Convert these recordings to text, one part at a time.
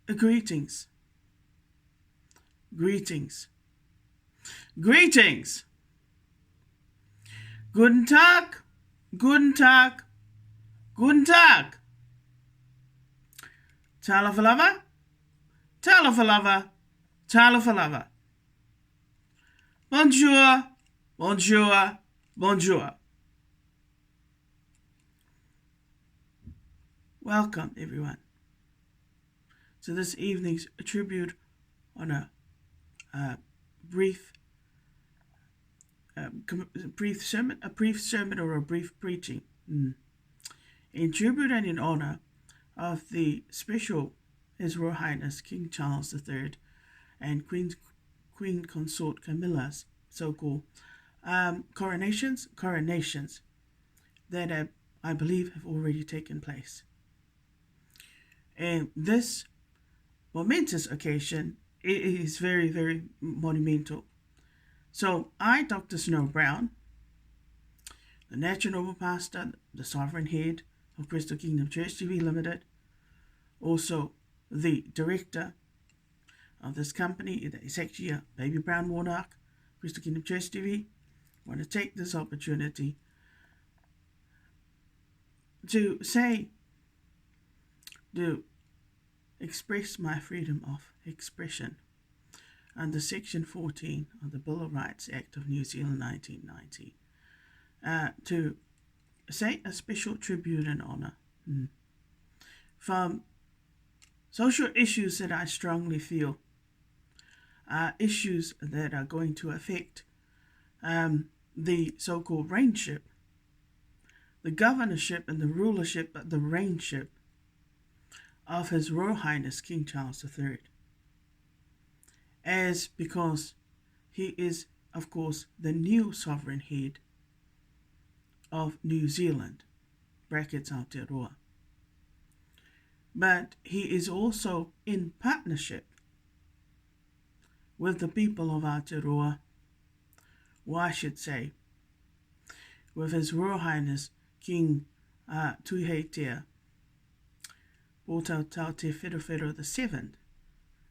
Greetings, greetings, greetings. Guten Tag, guten Tag, guten Tag. Talafalava, talafalava, talafalava. Bonjour, bonjour, bonjour. Welcome, everyone, to this evening's tribute on a brief sermon or a brief preaching in tribute and in honor of the special His Royal Highness King Charles III and Queen Consort Camilla's so-called coronations that I believe have already taken place. And this momentous occasion is very, very monumental. So I, Dr. Snow Brown, the Natural Noble Pastor, the Sovereign Head of Crystal Kingdom Church TV Limited, also the Director of this company, the Executive Baby Brown Warnock, Crystal Kingdom Church TV, want to take this opportunity to express my freedom of expression under Section 14 of the Bill of Rights Act of New Zealand 1990, to say a special tribute and honor from social issues that I strongly feel are issues that are going to affect the so-called reignship, the governorship and the rulership, but the reignship of His Royal Highness King Charles III. As because he is, of course, the new sovereign head of New Zealand, brackets Aotearoa. But he is also in partnership with the people of Aotearoa, or I should say, with His Royal Highness King Tuheitea Pōtautau Te Wherowhero VII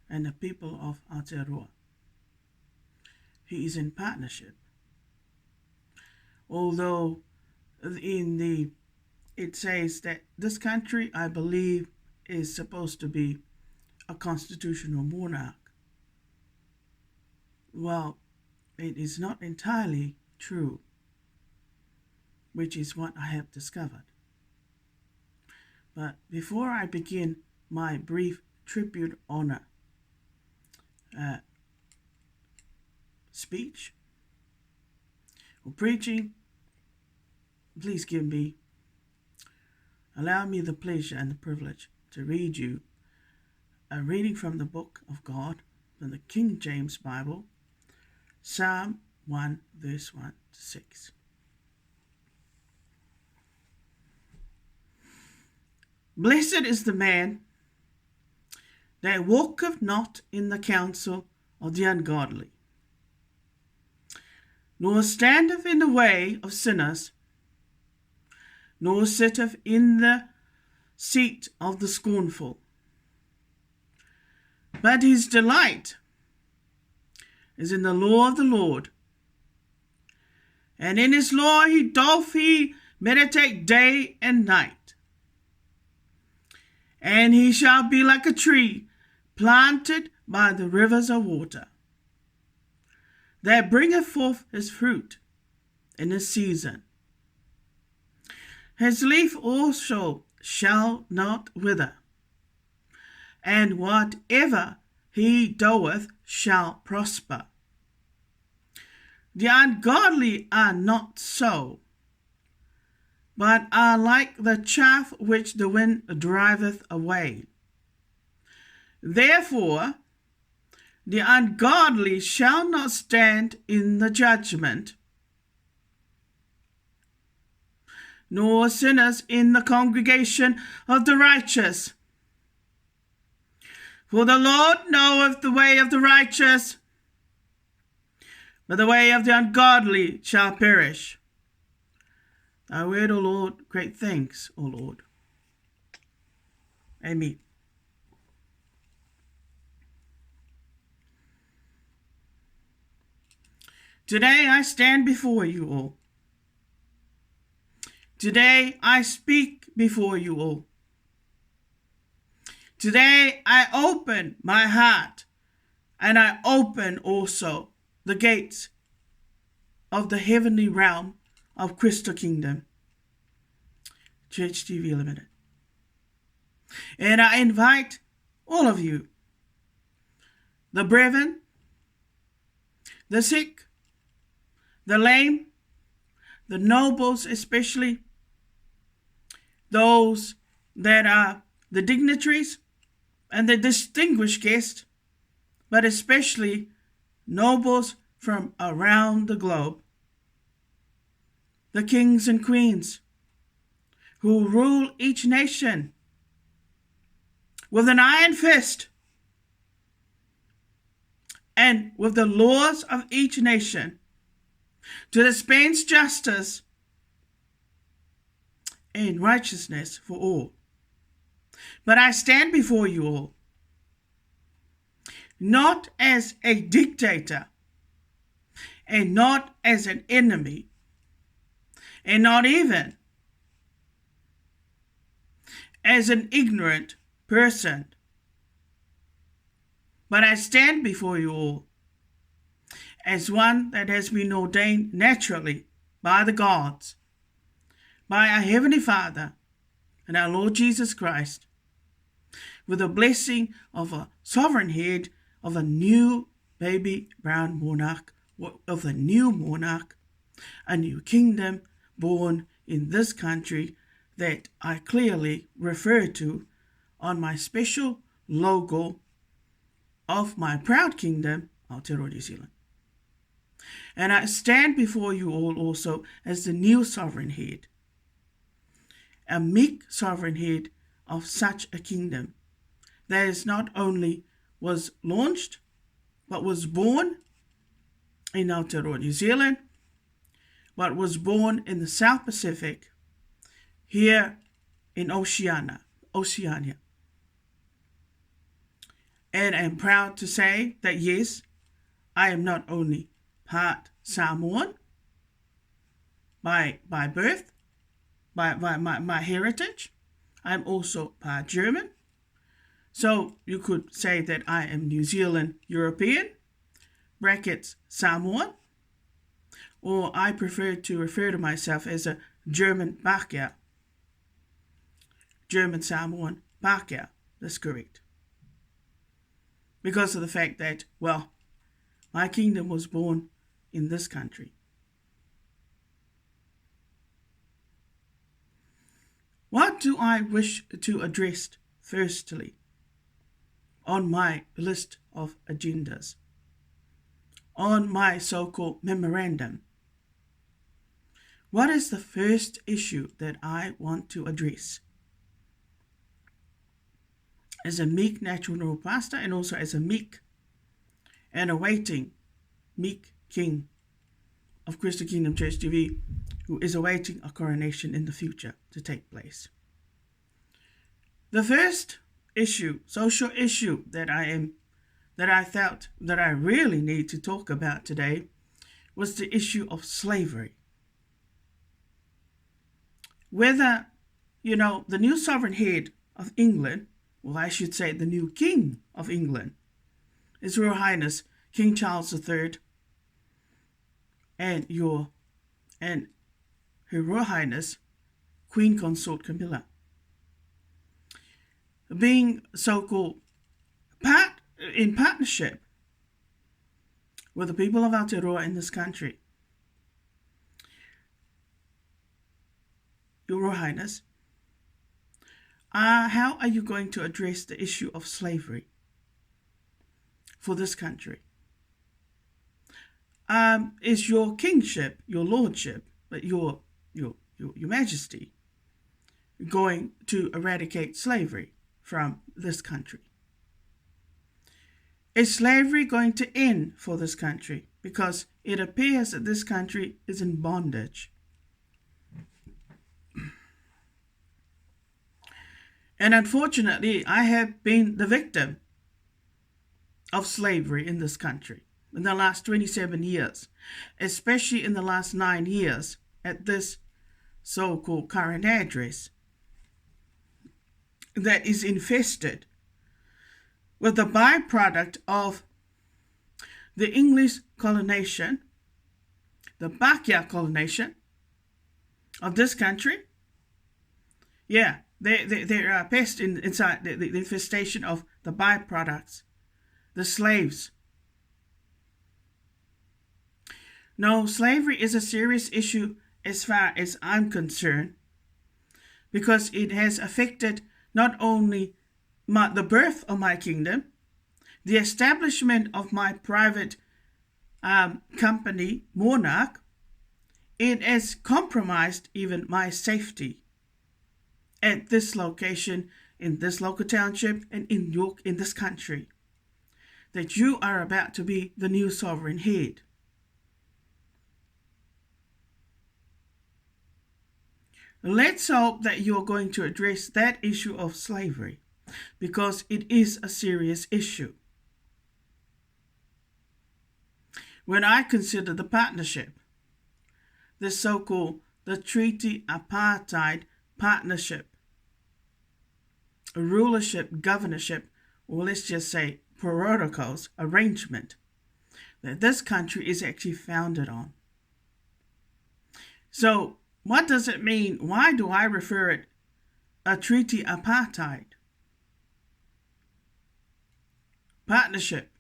and the people of Aotearoa. He is in partnership. Although it says that this country, I believe, is supposed to be a constitutional monarch. Well, it is not entirely true, which is what I have discovered. But before I begin my brief tribute honor speech or preaching, please allow me the pleasure and the privilege to read you a reading from the Book of God, from the King James Bible, Psalm 1, verse 1 to 6. Blessed is the man that walketh not in the counsel of the ungodly, nor standeth in the way of sinners, nor sitteth in the seat of the scornful. But his delight is in the law of the Lord, and in his law doth he meditate day and night. And he shall be like a tree planted by the rivers of water, that bringeth forth his fruit in his season. His leaf also shall not wither, and whatever he doeth shall prosper. The ungodly are not so, but are like the chaff which the wind driveth away. Therefore, the ungodly shall not stand in the judgment, nor sinners in the congregation of the righteous. For the Lord knoweth the way of the righteous, but the way of the ungodly shall perish. Thy word, O Lord, great thanks, O Lord. Amen. Today I stand before you all. Today I speak before you all. Today I open my heart, and I open also the gates of the heavenly realm of Crystal Kingdom Church TV Limited. And I invite all of you, the brethren, the sick, the lame, the nobles especially, those that are the dignitaries and the distinguished guests, but especially nobles from around the globe, the kings and queens who rule each nation with an iron fist and with the laws of each nation to dispense justice and righteousness for all. But I stand before you all, not as a dictator, and not as an enemy, and not even as an ignorant person. But I stand before you all as one that has been ordained naturally by the gods, by our Heavenly Father and our Lord Jesus Christ, with the blessing of a sovereign head of a new baby brown monarch, of a new monarch, a new kingdom born in this country that I clearly refer to on my special logo of my proud kingdom, Aotearoa, New Zealand. And I stand before you all also as the new sovereign head, a meek sovereign head of such a kingdom that is not only was launched, but was born in Aotearoa, New Zealand, but was born in the South Pacific, here in Oceania. And I am proud to say that yes, I am not only part Samoan by birth, by my heritage, I'm also part German. So you could say that I am New Zealand European, brackets Samoan, or I prefer to refer to myself as a German Pākehā. German Samoan Pākehā, that's correct. Because of the fact that, well, my kingdom was born in this country. What do I wish to address firstly on my list of agendas, on my so-called memorandum? What is the first issue that I want to address? As a meek natural pastor, and also as a meek and awaiting meek king of Crystal Kingdom Church TV, who is awaiting a coronation in the future to take place. The first issue, social issue that I felt that I really need to talk about today was the issue of slavery. Whether, the new sovereign head of England, well, I should say the new King of England, His Royal Highness King Charles III, and Her Royal Highness Queen Consort Camilla, being so-called in partnership with the people of Aotearoa in this country. Your Royal Highness, how are you going to address the issue of slavery for this country? Is your kingship, your lordship, but your majesty going to eradicate slavery from this country? Is slavery going to end for this country? Because it appears that this country is in bondage. And unfortunately, I have been the victim of slavery in this country. in the last 27 years, especially in the last 9 years at this so-called current address that is infested with the byproduct of the English colonization, the backyard colonization of this country. Yeah, there are pests inside the infestation of the byproducts, the slaves. No, slavery is a serious issue as far as I'm concerned, because it has affected not only the birth of my kingdom, the establishment of my private company, Monarch. It has compromised even my safety at this location, in this local township, and in this country, that you are about to be the new sovereign head. Let's hope that you're going to address that issue of slavery, because it is a serious issue. When I consider the partnership, the so-called the treaty apartheid partnership, a rulership, governorship, or let's just say protocols, arrangement that this country is actually founded on. So what does it mean? Why do I refer it a treaty apartheid partnership?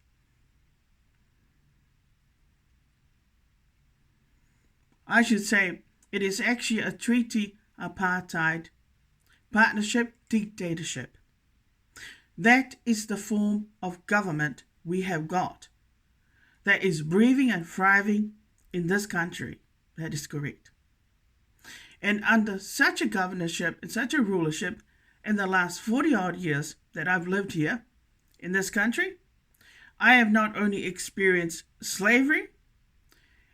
I should say it is actually a treaty apartheid partnership dictatorship. That is the form of government we have got that is breathing and thriving in this country. That is correct. And under such a governorship and such a rulership, in the last 40 odd years that I've lived here in this country, I have not only experienced slavery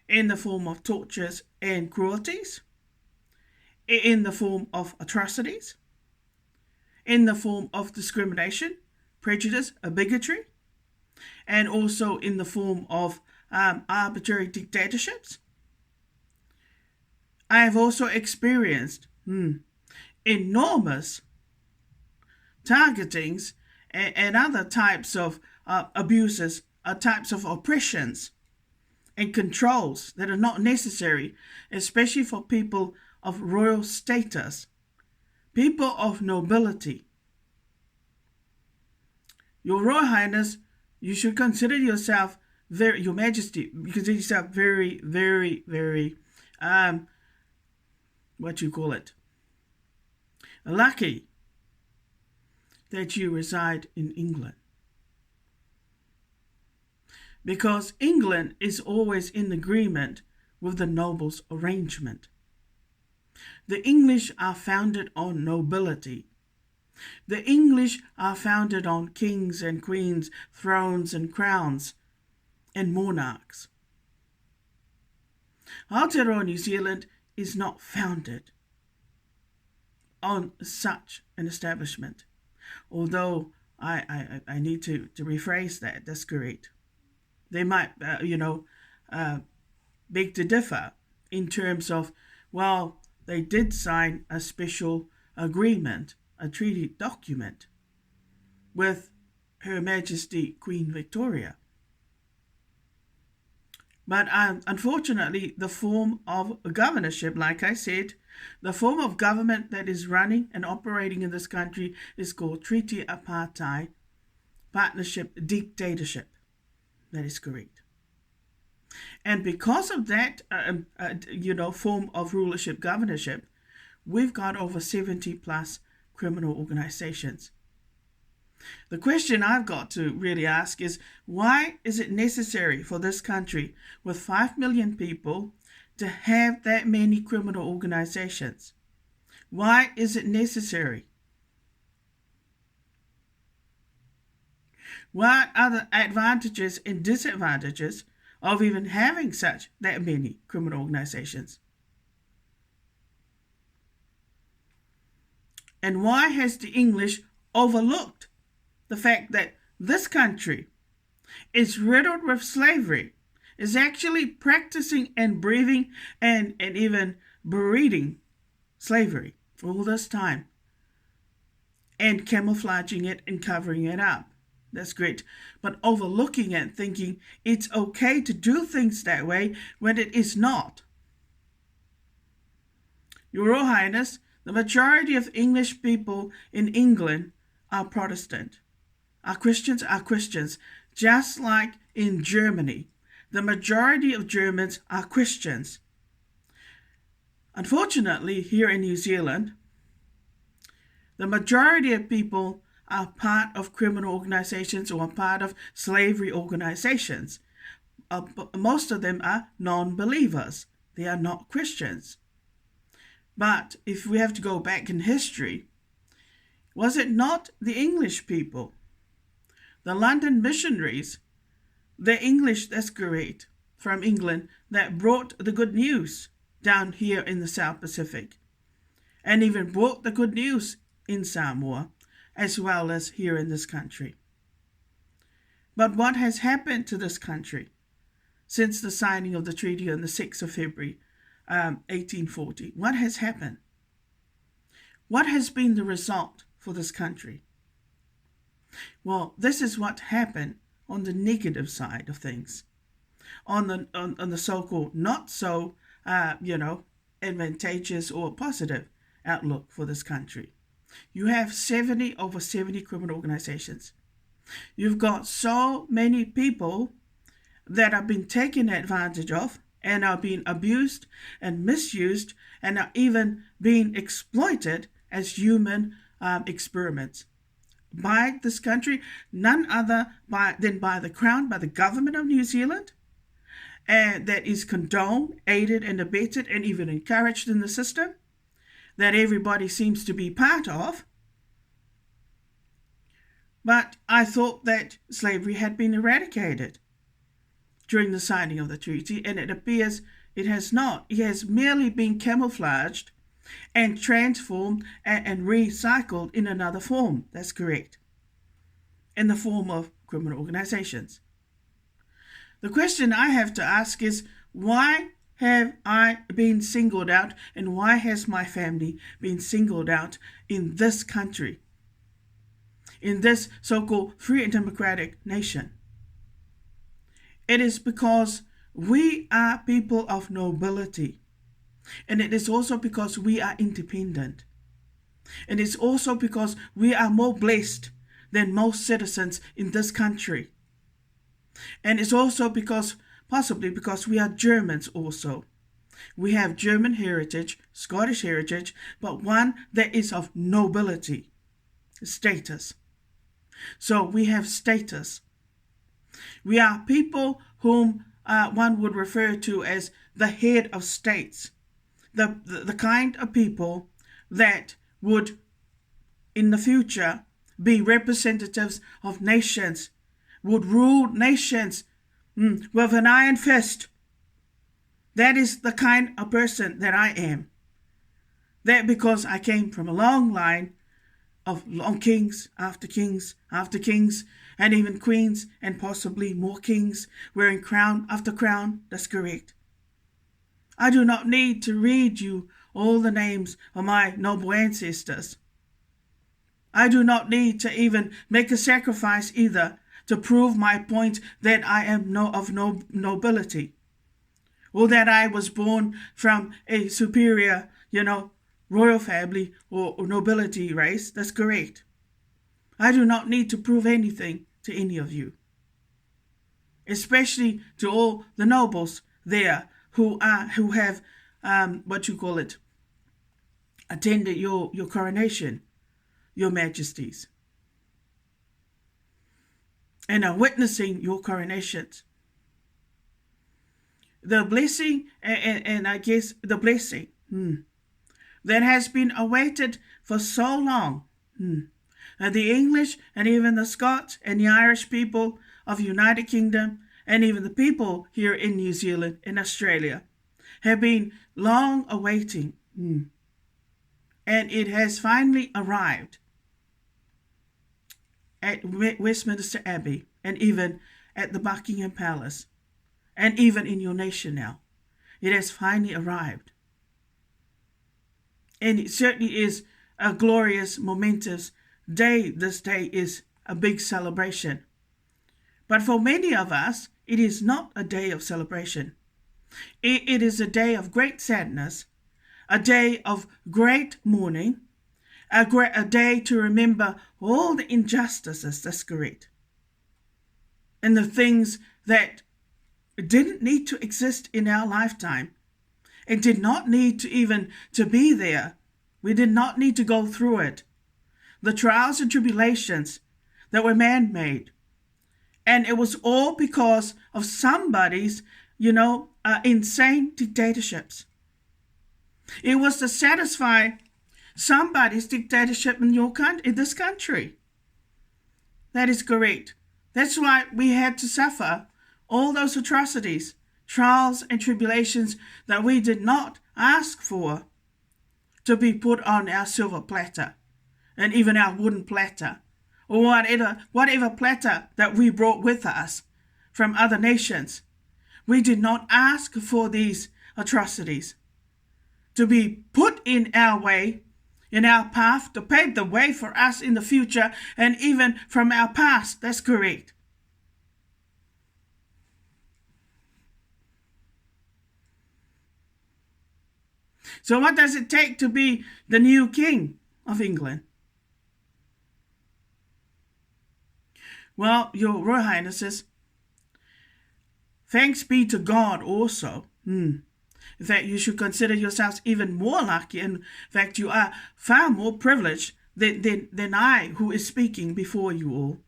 in the form of tortures and cruelties, in the form of atrocities, in the form of discrimination, prejudice, bigotry, and also in the form of arbitrary dictatorships. I have also experienced enormous targetings and other types of abuses, types of oppressions and controls that are not necessary, especially for people of royal status, people of nobility. Your Royal Highness, you should consider yourself Your Majesty, you consider yourself very, very, very, lucky that you reside in England. Because England is always in agreement with the nobles' arrangement. The English are founded on nobility. The English are founded on kings and queens, thrones and crowns, and monarchs. Aotearoa New Zealand is not founded on such an establishment. Although I need to rephrase that, that's correct. They might, beg to differ in terms of, well, they did sign a special agreement, a treaty document with Her Majesty Queen Victoria. But unfortunately, the form of governorship, like I said, the form of government that is running and operating in this country is called treaty apartheid partnership dictatorship. That is correct. And because of that, form of rulership, governorship, we've got over 70 plus criminal organizations. The question I've got to really ask is, why is it necessary for this country with 5 million people to have that many criminal organizations? Why is it necessary? What are the advantages and disadvantages of even having that many criminal organizations? And why has the English overlooked the fact that this country is riddled with slavery, is actually practicing and breathing and even breeding slavery all this time and camouflaging it and covering it up. That's great. But overlooking it, thinking it's okay to do things that way when it is not. Your Royal Highness, the majority of English people in England are Protestant. Are Christians, just like in Germany. The majority of Germans are Christians. Unfortunately, here in New Zealand, the majority of people are part of criminal organizations or part of slavery organizations. Most of them are non-believers. They are not Christians. But if we have to go back in history, was it not the English people, the London missionaries, the English, that's great, from England, that brought the good news down here in the South Pacific, and even brought the good news in Samoa, as well as here in this country? But what has happened to this country since the signing of the treaty on the 6th of February, 1840? What has happened? What has been the result for this country? Well, this is what happened on the negative side of things, on the so-called not so advantageous or positive outlook for this country. You have over 70 criminal organizations. You've got so many people that are being taken advantage of and are being abused and misused and are even being exploited as human experiments by this country, none other than by the Crown, by the government of New Zealand, and that is condoned, aided and abetted and even encouraged in the system that everybody seems to be part of. But I thought that slavery had been eradicated during the signing of the treaty, and it appears it has not. It has merely been camouflaged and transformed and recycled in another form. That's correct. In the form of criminal organizations. The question I have to ask is, why have I been singled out, and why has my family been singled out in this country, in this so-called free and democratic nation? It is because we are people of nobility. And it is also because we are independent. And it's also because we are more blessed than most citizens in this country. And it's also possibly because we are Germans also. We have German heritage, Scottish heritage, but one that is of nobility, status. So we have status. We are people whom one would refer to as the head of states. The kind of people that would, in the future, be representatives of nations, would rule nations with an iron fist. That is the kind of person that I am. That because I came from a long line of long kings after kings after kings, and even queens, and possibly more kings, wearing crown after crown. That's correct. I do not need to read you all the names of my noble ancestors. I do not need to even make a sacrifice either to prove my point that I am of nobility, or that I was born from a superior, royal family or nobility race. That's correct. I do not need to prove anything to any of you, especially to all the nobles there who have attended your coronation, your majesties, and are witnessing your coronations. The blessing, and I guess the blessing that has been awaited for so long. And the English and even the Scots and the Irish people of United Kingdom, and even the people here in New Zealand and Australia, have been long awaiting. And it has finally arrived at Westminster Abbey, and even at the Buckingham Palace, and even in your nation now. It has finally arrived. And it certainly is a glorious, momentous day. This day is a big celebration. But for many of us, it is not a day of celebration. It is a day of great sadness, a day of great mourning, a day to remember all the injustices, that's correct, and the things that didn't need to exist in our lifetime. It did not need to even to be there. We did not need to go through it. The trials and tribulations that were man-made. And it was all because of somebody's, insane dictatorships. It was to satisfy somebody's dictatorship in this country. That is correct. That's why we had to suffer all those atrocities, trials and tribulations that we did not ask for to be put on our silver platter and even our wooden platter or whatever platter that we brought with us from other nations. We did not ask for these atrocities to be put in our way, in our path, to pave the way for us in the future and even from our past. That's correct. So what does it take to be the new king of England? Well, Your Royal Highnesses, thanks be to God also. In fact, you should consider yourselves even more lucky. In fact, you are far more privileged than I who is speaking before you all,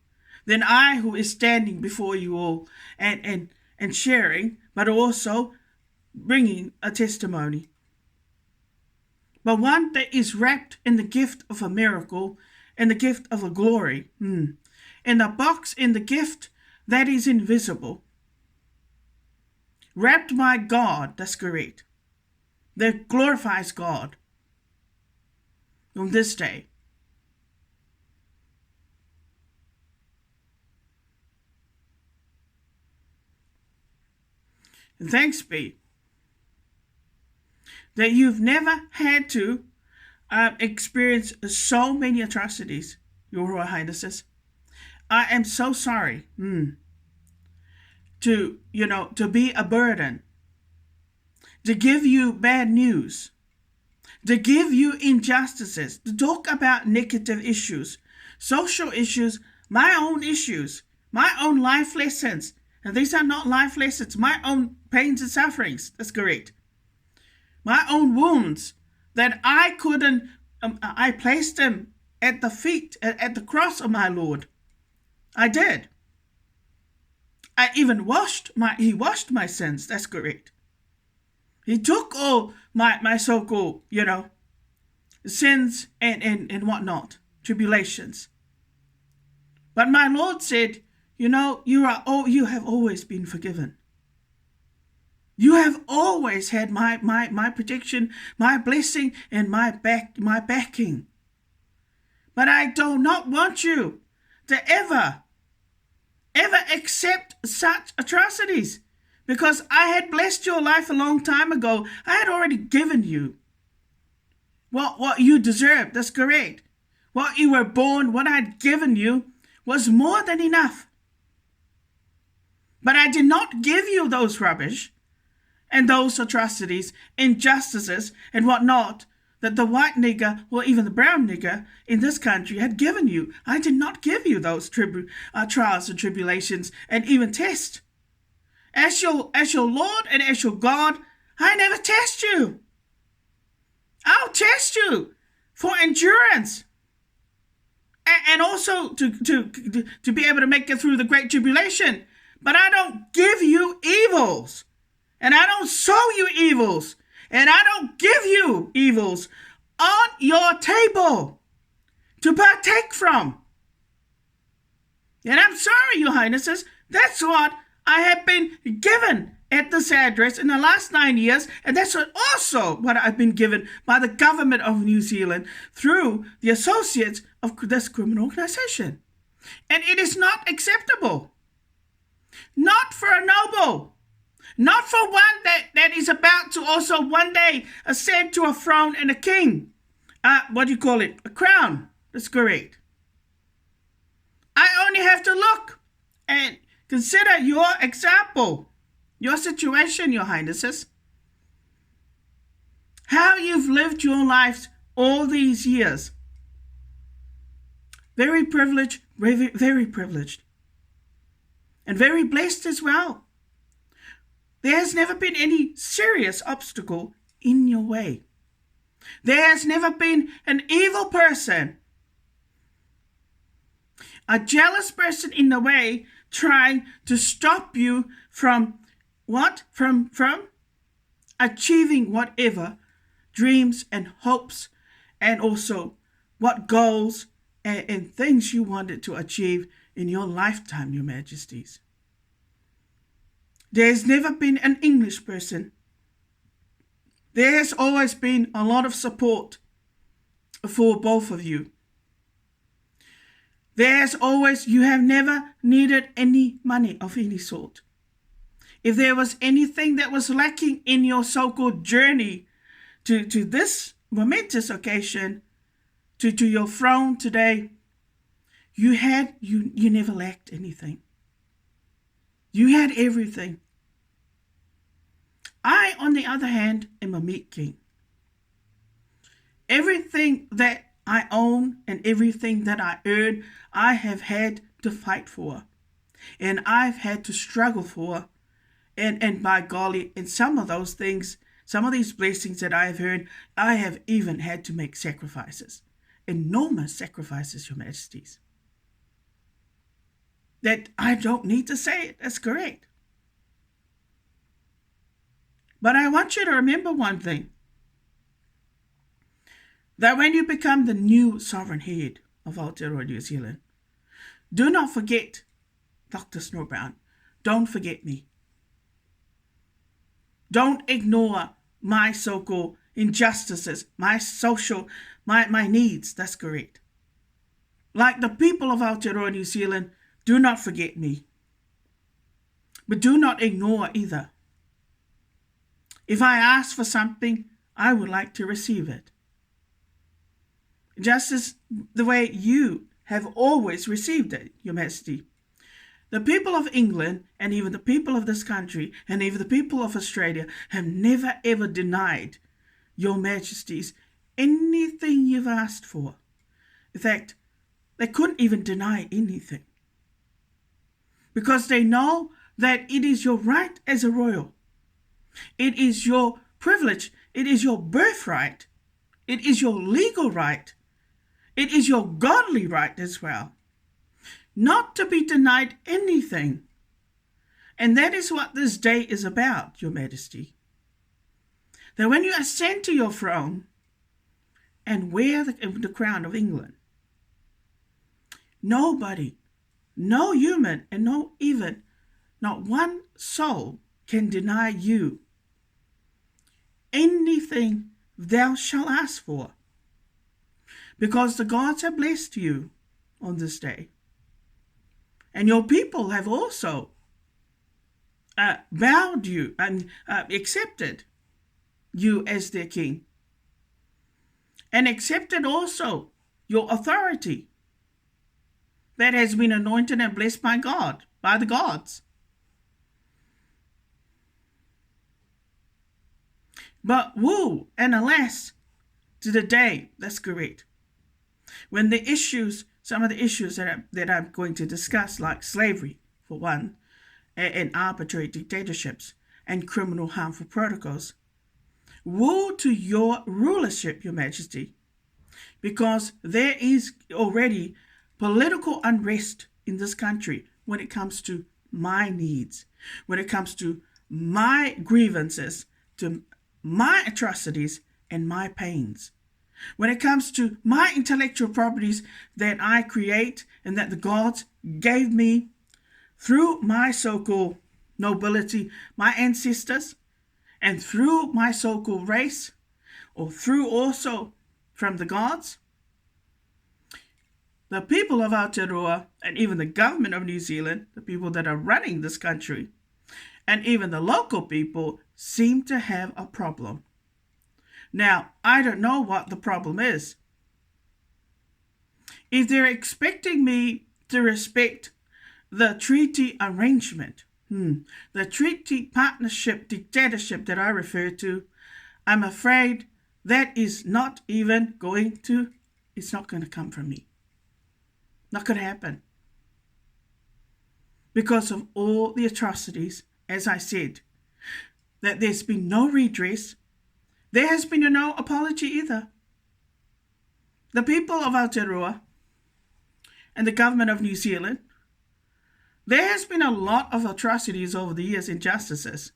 than I who is standing before you all and sharing, but also bringing a testimony. But one that is wrapped in the gift of a miracle and the gift of a glory. In the box in the gift that is invisible. Wrapped by God, that's correct. That glorifies God on this day. And thanks be that you've never had to experience so many atrocities, Your Royal Highnesses. I am so sorry to be a burden, to give you bad news, to give you injustices, to talk about negative issues, social issues, my own issues, my own life lessons. And these are not life lessons, my own pains and sufferings. That's correct. My own wounds that I couldn't, I placed them at the feet, at the cross of my Lord. I did. I even he washed my sins. That's correct. He took all my so-called, sins and whatnot, tribulations. But my Lord said, you have always been forgiven. You have always had my protection, my blessing, and my backing. But I do not want you to ever accept such atrocities, because I had blessed your life a long time ago. I had already given you what you deserved. That's correct. What you were born, what I'd given you was more than enough. But I did not give you those rubbish and those atrocities, injustices, and whatnot that the white nigger or even the brown nigger in this country had given you. I did not give you those trials and tribulations and even tests. As your Lord and as your God, I never test you. I'll test you for endurance and also to be able to make it through the great tribulation. But I don't give you evils. And I don't sow you evils. And I don't give you evils on your table to partake from. And I'm sorry, Your Highnesses, that's what I have been given at this address in the last 9 years. And that's also what I've been given by the government of New Zealand through the associates of this criminal organization. And it is not acceptable. Not for a noble, not for one that is about to also one day ascend to a throne and a king. What do you call it? A crown. That's correct. I only have to look and consider your example, your situation, your highnesses. How you've lived your lives all these years. Very privileged, very, very privileged. And very blessed as well. There has never been any serious obstacle in your way. There has never been an evil person, a jealous person in the way trying to stop you from what? From achieving whatever dreams and hopes and also what goals and things you wanted to achieve in your lifetime, Your Majesties. There's never been an English person. There has always been a lot of support for both of you. You have never needed any money of any sort. If there was anything that was lacking in your so-called journey to this momentous occasion, to your throne today, you never lacked anything. You had everything. I, on the other hand, am a meek king. Everything that I own and everything that I earn, I have had to fight for. And I've had to struggle for. And by golly, in some of those things, some of these blessings that I have earned, I have even had to make sacrifices. Enormous sacrifices, Your Majesties. That I don't need to say it. That's correct. But I want you to remember one thing. That when you become the new sovereign head of Aotearoa New Zealand, do not forget Dr. Snowbrown. Don't forget me. Don't ignore my so-called injustices, my social, my needs. That's correct. Like the people of Aotearoa New Zealand, do not forget me. But do not ignore either. If I ask for something, I would like to receive it. Just as the way you have always received it, Your Majesty. The people of England and even the people of this country and even the people of Australia have never ever denied Your Majesties anything you've asked for. In fact, they couldn't even deny anything. Because they know that it is your right as a royal. It is your privilege. It is your birthright. It is your legal right. It is your godly right as well. Not to be denied anything. And that is what this day is about, Your Majesty. That when you ascend to your throne and wear the crown of England, nobody, no human, and not one soul can deny you anything thou shalt ask for. Because the gods have blessed you on this day. And your people have also bowed you and accepted you as their king. And accepted also your authority that has been anointed and blessed by God, by the gods. But woe and alas to the day, that's correct, when the issues, some of the issues that I'm going to discuss, like slavery, for one, and arbitrary dictatorships, and criminal harmful protocols, woe to your rulership, Your Majesty, because there is already political unrest in this country when it comes to my needs, when it comes to my grievances, to my atrocities and my pains. When it comes to my intellectual properties that I create and that the gods gave me through my so-called nobility, my ancestors, and through my so-called race, or through also from the gods, the people of Aotearoa and even the government of New Zealand, the people that are running this country, and even the local people seem to have a problem. Now, I don't know what the problem is. If they're expecting me to respect the treaty arrangement, the treaty partnership dictatorship that I refer to, I'm afraid that is not even going to, it's not going to come from me. Not going to happen. Because of all the atrocities, as I said, that there's been no redress, there has been no apology either. The people of Aotearoa and the government of New Zealand, there has been a lot of atrocities over the years, injustices,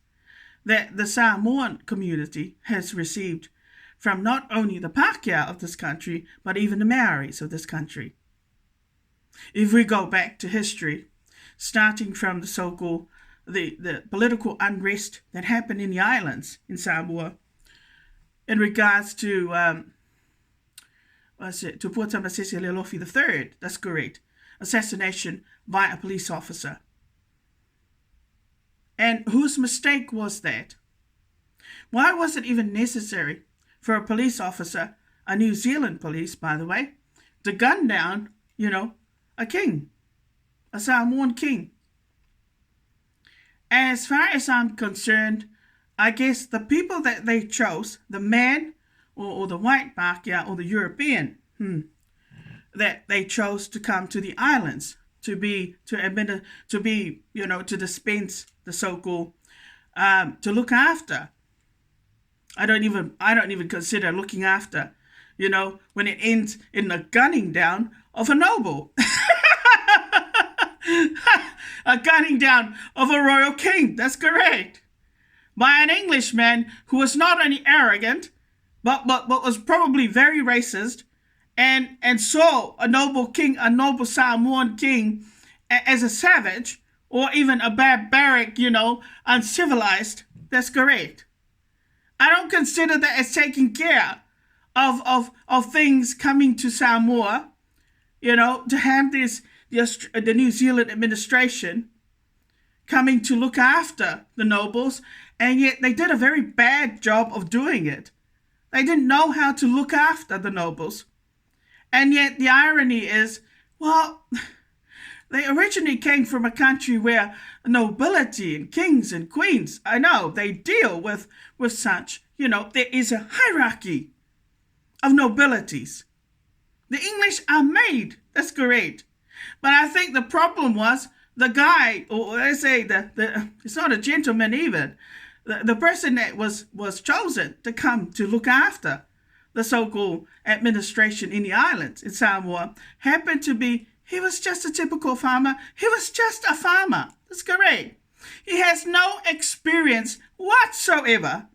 that the Samoan community has received from not only the Pākehā of this country, but even the Maoris of this country. If we go back to history, starting from the so-called the political unrest that happened in the islands in Samoa in regards to Puatama Sese Lealofi III, that's correct, assassination by a police officer. And whose mistake was that? Why was it even necessary for a police officer, a New Zealand police, by the way, to gun down, a king, a Samoan king? As far as I'm concerned, I guess the people that they chose, the man or the white Pākehā or the European, that they chose to come to the islands to dispense the so-called to look after. I don't even consider looking after, when it ends in the gunning down of a noble. A gunning down of a royal king, that's correct. By an Englishman who was not only arrogant, but was probably very racist, and saw a noble king, a noble Samoan king, as a savage, or even a barbaric, uncivilized. That's correct. I don't consider that as taking care of things coming to Samoa, to have the New Zealand administration coming to look after the nobles, and yet they did a very bad job of doing it. They didn't know how to look after the nobles. And yet the irony is, they originally came from a country where nobility and kings and queens, I know, they deal with such, there is a hierarchy of nobilities. The English are made, that's correct. But I think the problem was the guy, or let's say it's not a gentleman even, the person that was chosen to come to look after the so-called administration in the islands in Samoa happened to be, he was just a typical farmer. He was just a farmer. That's correct. He has no experience whatsoever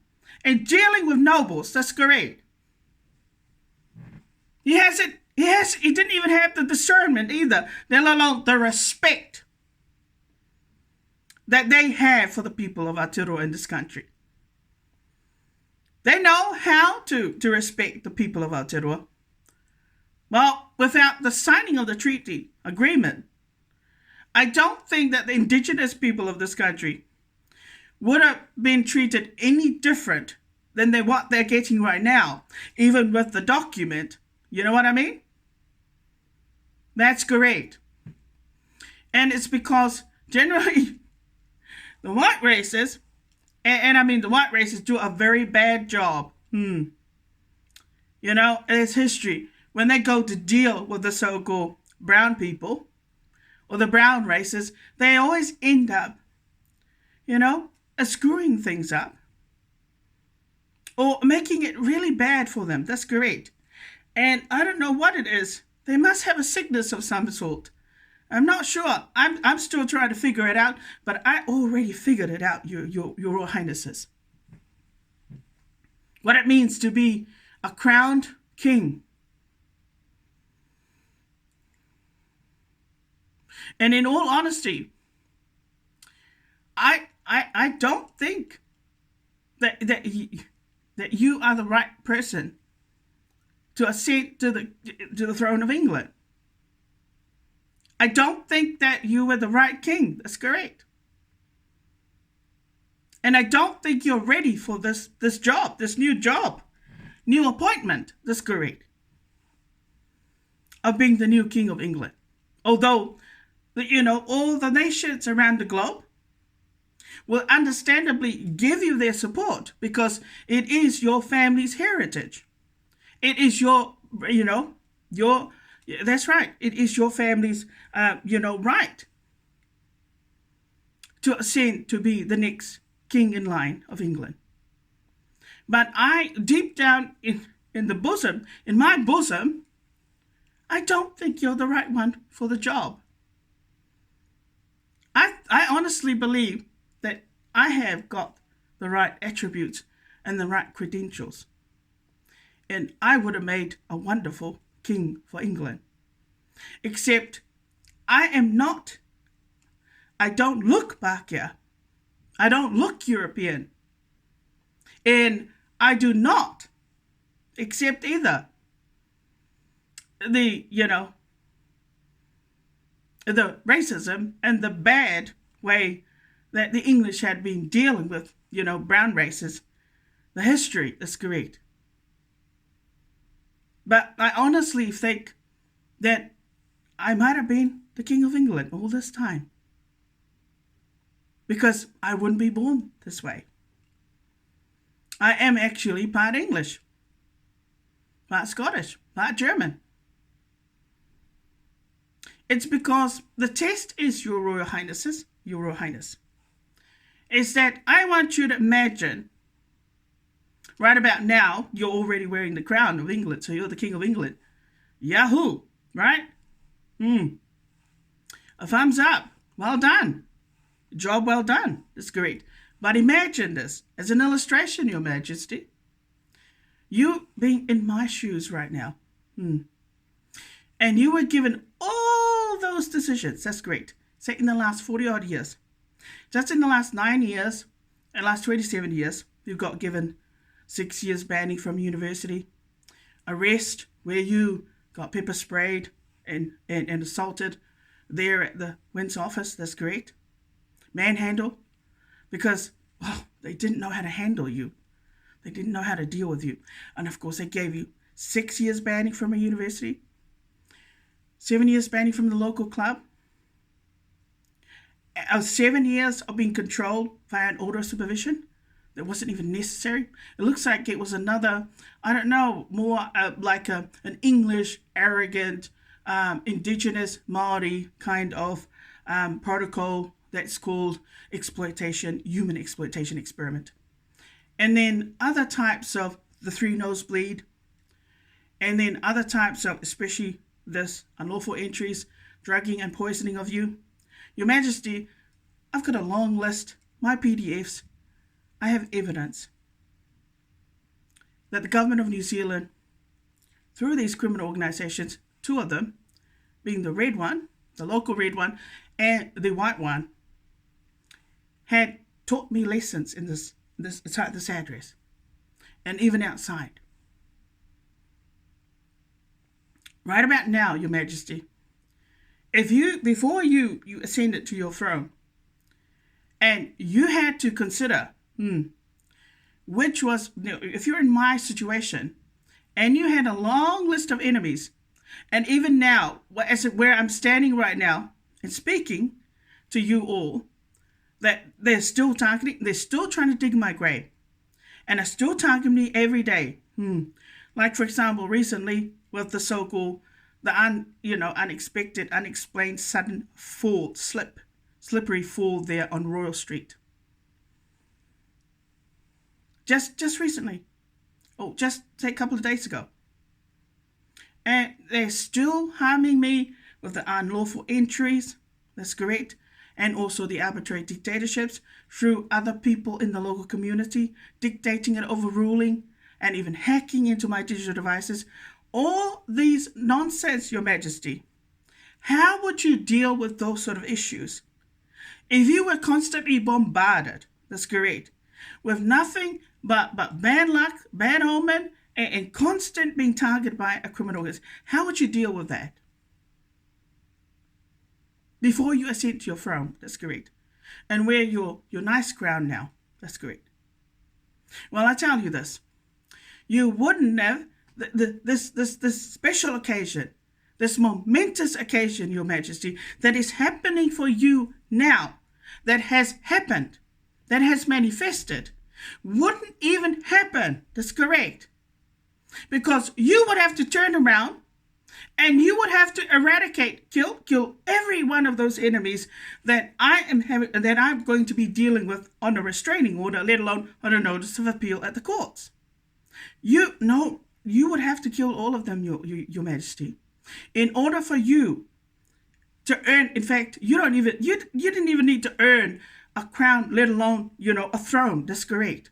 in dealing with nobles. That's correct. He didn't even have the discernment either, let alone the respect that they have for the people of Aotearoa in this country. They know how to respect the people of Aotearoa. Well, without the signing of the treaty agreement, I don't think that the indigenous people of this country would have been treated any different than what they're getting right now, even with the document. You know what I mean? That's correct. And it's because generally the white races, and I mean the white races do a very bad job. It's history. When they go to deal with the so-called brown people or the brown races, they always end up, screwing things up or making it really bad for them. That's correct. And I don't know what it is. They must have a sickness of some sort. I'm not sure. I'm still trying to figure it out, but I already figured it out, your Royal Highnesses. What it means to be a crowned king. And in all honesty, I don't think that you are the right person to ascend to the throne of England. I don't think that you were the right king. That's correct. And I don't think you're ready for this job, this new job, new appointment. That's correct. Of being the new king of England. Although, all the nations around the globe will understandably give you their support because it is your family's heritage. It is that's right. It is your family's, right to ascend to be the next king in line of England. But I, deep down in my bosom, I don't think you're the right one for the job. I honestly believe that I have got the right attributes and the right credentials. And I would have made a wonderful king for England. Except I don't look Bakia. I don't look European. And I do not accept either the racism and the bad way that the English had been dealing with, brown races. The history is correct. But I honestly think that I might have been the King of England all this time. Because I wouldn't be born this way. I am actually part English, part Scottish, part German. It's because the test is, Your Royal Highnesses, Your Royal Highness, is that I want you to imagine, right about now, you're already wearing the crown of England, so you're the King of England. Yahoo, right? A thumbs up. Well done. Job well done. That's great. But imagine this as an illustration, Your Majesty. You being in my shoes right now. And you were given all those decisions. That's great. Say in the last 40 odd years. Just in the last 9 years and last 27 years, you got given 6 years banning from university, arrest where you got pepper sprayed and assaulted there at the Windsor office. That's great. Manhandle, because they didn't know how to handle you. They didn't know how to deal with you. And of course, they gave you 6 years banning from a university, 7 years banning from the local club, 7 years of being controlled via an order of supervision that wasn't even necessary. It looks like it was another, I don't know, more like an English, arrogant, indigenous Maori kind of protocol that's called human exploitation experiment. And then other types of the 3 nosebleed, and then other types of, especially this unlawful entries, drugging and poisoning of you. Your Majesty, I've got a long list, my PDFs. I have evidence that the government of New Zealand, through these criminal organizations, 2 of them, being the red one, the local red one, and the white one, had taught me lessons in this address, and even outside. Right about now, Your Majesty, before you ascended to your throne, and you had to consider, which was, if you're in my situation, and you had a long list of enemies, and even now, where I'm standing right now and speaking to you all, that they're still targeting, they're still trying to dig my grave, and are still targeting me every day. Like, for example, recently with the so-called, unexpected, unexplained, sudden fall, slippery fall there on Royal Street. Just recently, just say a couple of days ago. And they're still harming me with the unlawful entries, that's correct, and also the arbitrary dictatorships through other people in the local community, dictating and overruling, and even hacking into my digital devices. All these nonsense, Your Majesty. How would you deal with those sort of issues? If you were constantly bombarded, that's correct, with nothing but bad luck, bad omen, and constant being targeted by a criminal organization, how would you deal with that? before you ascend to your throne. That's correct. And wear your nice crown now. That's correct. Well, I tell you this. You wouldn't have this special occasion, this momentous occasion, Your Majesty, that is happening for you now, that has happened, that has manifested, wouldn't even happen. That's correct. Because you would have to turn around and you would have to eradicate, kill every one of those enemies that I'm going to be dealing with on a restraining order, let alone on a notice of appeal at the courts. You would have to kill all of them, Your Majesty, in order for you to earn. In fact, you didn't even need to earn a crown, let alone a throne. That's correct.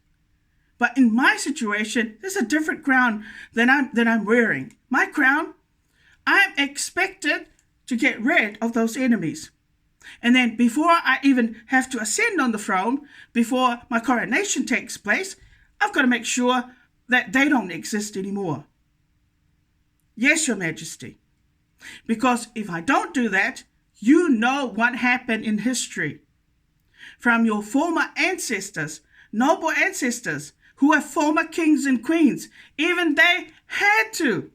But in my situation, there's a different crown than I'm wearing. My crown, I'm expected to get rid of those enemies. And then before I even have to ascend on the throne, before my coronation takes place, I've got to make sure that they don't exist anymore. Yes, Your Majesty. Because if I don't do that, you know what happened in history. From your former ancestors, noble ancestors, who are former kings and queens, even they had to.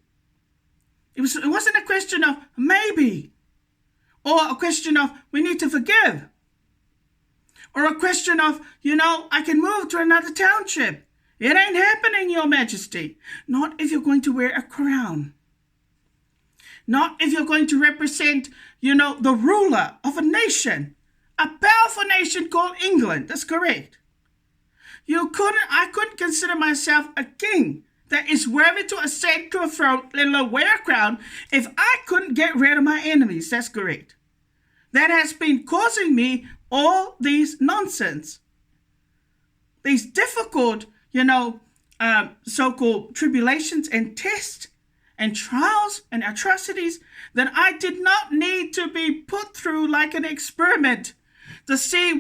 It wasn't a question of maybe, or a question of we need to forgive, or a question of, I can move to another township. It ain't happening, Your Majesty. Not if you're going to wear a crown. Not if you're going to represent, the ruler of a nation, a powerful nation called England. That's correct. I couldn't consider myself a king that is worthy to ascend to a throne, let alone wear a crown, if I couldn't get rid of my enemies. That's correct. That has been causing me all these nonsense. These difficult, so-called tribulations and tests and trials and atrocities that I did not need to be put through like an experiment to see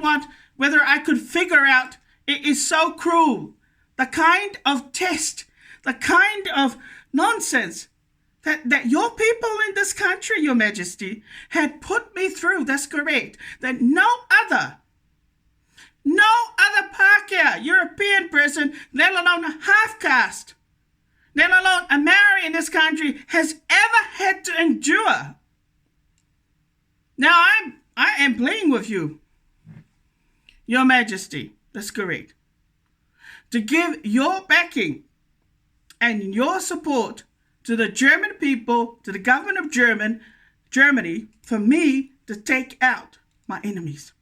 whether I could figure out. It is so cruel. The kind of test, the kind of nonsense that your people in this country, Your Majesty, had put me through. That's correct. That no other Pākehā European person, let alone a half-caste, let alone a Maori in this country, has ever had to endure. Now I am pleading with you, Your Majesty. That's correct. To give your backing and your support to the German people, to the government of Germany, for me to take out my enemies.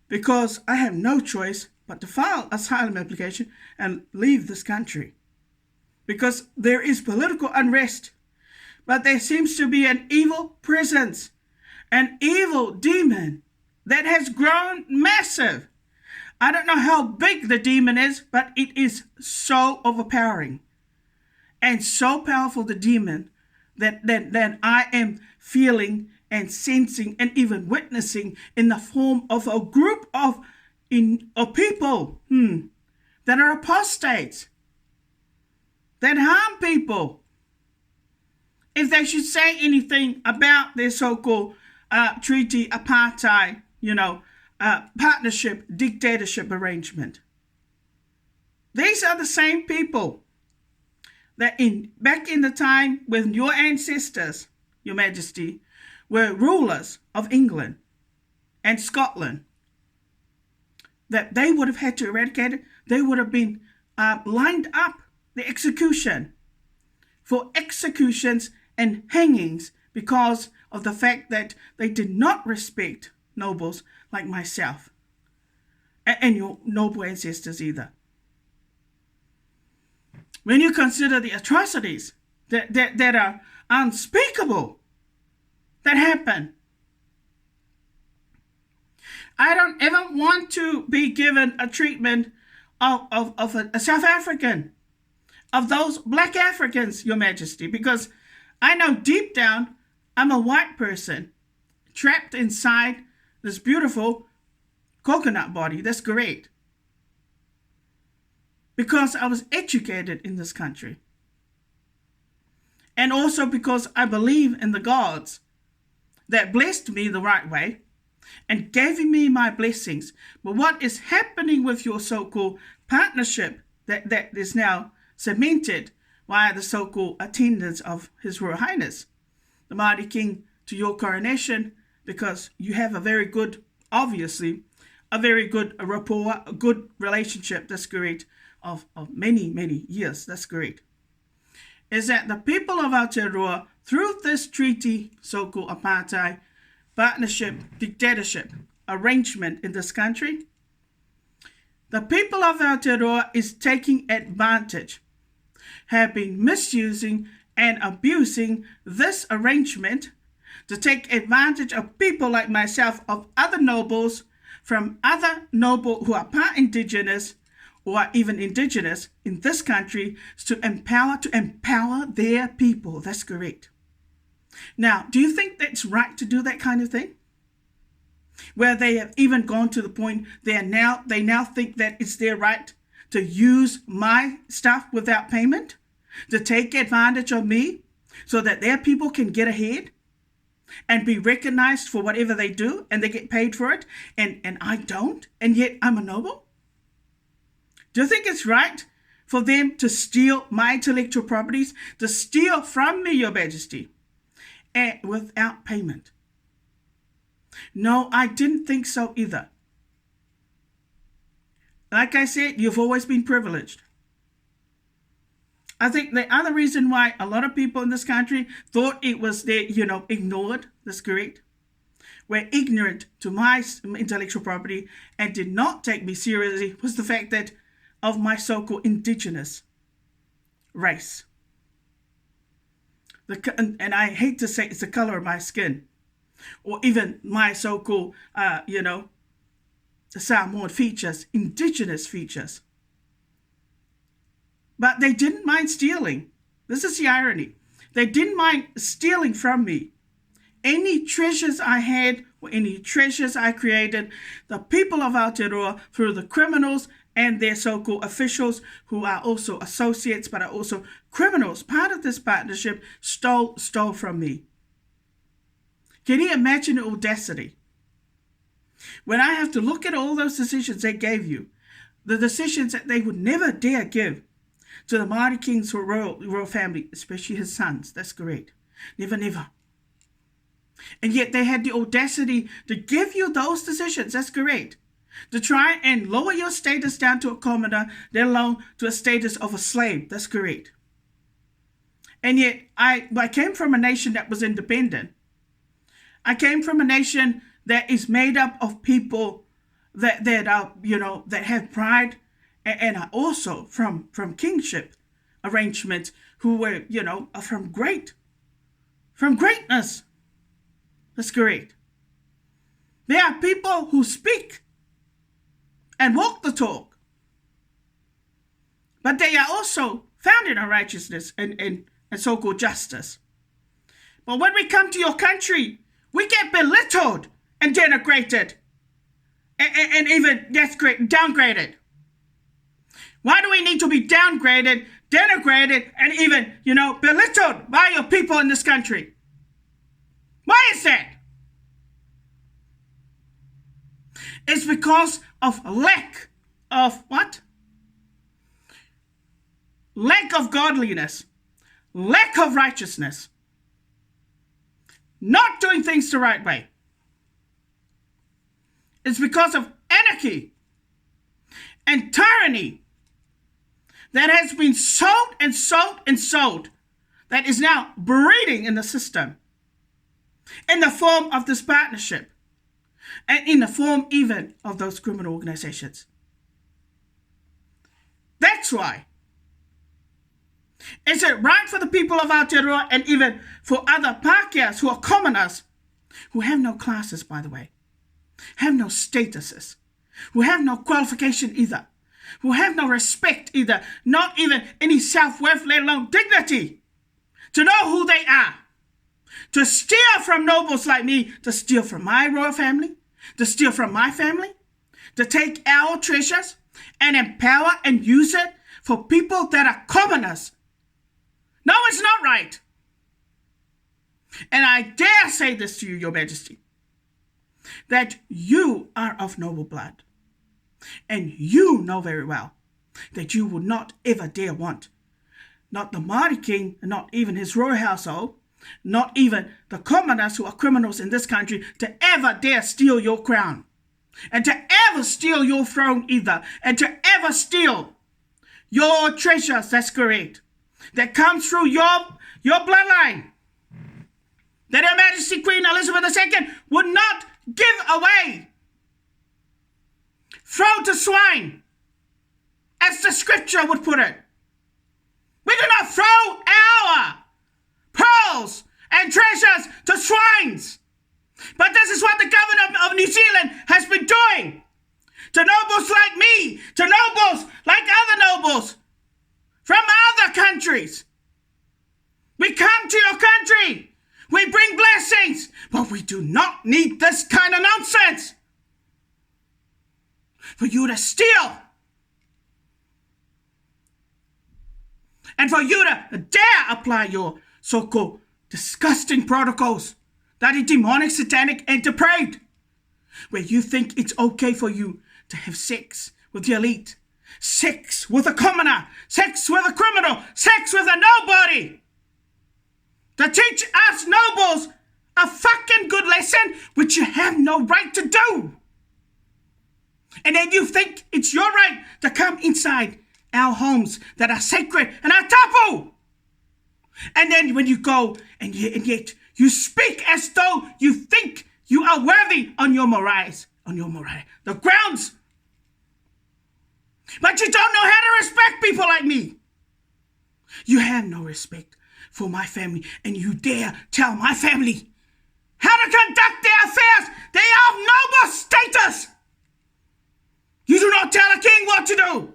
Because I have no choice but to file an asylum application and leave this country. Because there is political unrest, but there seems to be an evil presence, an evil demon that has grown massive. I don't know how big the demon is, but it is so overpowering and so powerful, the demon, that I am feeling and sensing and even witnessing in the form of a group of people that are apostates, that harm people. If they should say anything about their so-called treaty apartheid, partnership, dictatorship arrangement. These are the same people that back in the time when your ancestors, Your Majesty, were rulers of England and Scotland, that they would have had to eradicate it. They would have been lined up the execution for executions and hangings because of the fact that they did not respect nobles like myself and your noble ancestors either. When you consider the atrocities that are unspeakable that happen, I don't ever want to be given a treatment of a South African, of those black Africans, Your Majesty, because I know deep down I'm a white person trapped inside this beautiful coconut body. That's great. Because I was educated in this country. And also because I believe in the gods that blessed me the right way and gave me my blessings. But what is happening with your so-called partnership that is now cemented via the so-called attendance of His Royal Highness, the Māori King, to your coronation, because you have a very good, obviously, a very good rapport, a good relationship, that's correct, of many, many years, that's correct, is that the people of Aotearoa, through this treaty, so-called apartheid, partnership, dictatorship, arrangement in this country, the people of Aotearoa is taking advantage, have been misusing and abusing this arrangement to take advantage of people like myself, of other nobles, from other noble who are part indigenous or even indigenous in this country, to empower their people. That's correct. Now, do you think that's right to do that kind of thing? Where they have even gone to the point they now think that it's their right to use my stuff without payment, to take advantage of me so that their people can get ahead and be recognized for whatever they do, and they get paid for it, and I don't, and yet I'm a noble? Do you think it's right for them to steal my intellectual properties, to steal from me, Your Majesty, and without payment? No, I didn't think so either. Like I said, you've always been privileged. I think the other reason why a lot of people in this country thought it was there, ignored, that's correct, were ignorant to my intellectual property and did not take me seriously, was the fact that of my so-called indigenous race. And I hate to say it's the color of my skin, or even my so-called, Samoan features, indigenous features. But they didn't mind stealing. This is the irony. They didn't mind stealing from me. Any treasures I had or any treasures I created, the people of Aotearoa, through the criminals and their so-called officials, who are also associates but are also criminals, part of this partnership, stole from me. Can you imagine the audacity? When I have to look at all those decisions they gave you, the decisions that they would never dare give to the Māori King's royal family, especially his sons, that's correct. Never, never. And yet they had the audacity to give you those decisions, that's correct, to try and lower your status down to a commoner, let alone to a status of a slave, that's correct. And yet I came from a nation that was independent. I came from a nation that is made up of people that are, that have pride, and are also from kingship arrangements, who were, are from greatness. That's correct. There are people who speak and walk the talk, but they are also founded on righteousness and so-called justice. But when we come to your country, we get belittled and denigrated, and even, that's great, downgraded. Why do we need to be downgraded, denigrated, and even, belittled by your people in this country? Why is that? It's because of lack of what? Lack of godliness, lack of righteousness, not doing things the right way. It's because of anarchy and tyranny that has been sold and sold and sold, that is now breeding in the system, in the form of this partnership, and in the form even of those criminal organizations. That's why. Is it right for the people of Aotearoa, and even for other Pākeas who are commoners, who have no classes, by the way, have no statuses, who have no qualification either, who have no respect either, not even any self-worth, let alone dignity, to know who they are, to steal from nobles like me, to steal from my royal family, to steal from my family, to take our treasures and empower and use it for people that are commoners? No, it's not right. And I dare say this to you, Your Majesty, that you are of noble blood. And you know very well that you would not ever dare want, not the Māori king, and not even his royal household, not even the commoners who are criminals in this country, to ever dare steal your crown, and to ever steal your throne either, and to ever steal your treasures, that's correct, that comes through your bloodline, that Her Majesty Queen Elizabeth II would not give away, throw to swine, as the scripture would put it. We do not throw our pearls and treasures to swines. But this is what the government of New Zealand has been doing to nobles like me, to nobles like other nobles from other countries. We come to your country, we bring blessings, but we do not need this kind of nonsense for you to steal and for you to dare apply your so-called disgusting protocols that are demonic, satanic, and depraved, where you think it's okay for you to have sex with the elite, sex with a commoner, sex with a criminal, sex with a nobody, to teach us nobles a fucking good lesson which you have no right to do. And then you think it's your right to come inside our homes that are sacred and are tapu. And then when you go and yet you speak as though you think you are worthy on your mores, the grounds. But you don't know how to respect people like me. You have no respect for my family, and you dare tell my family how to conduct their affairs. They are of noble status. You do not tell a king what to do.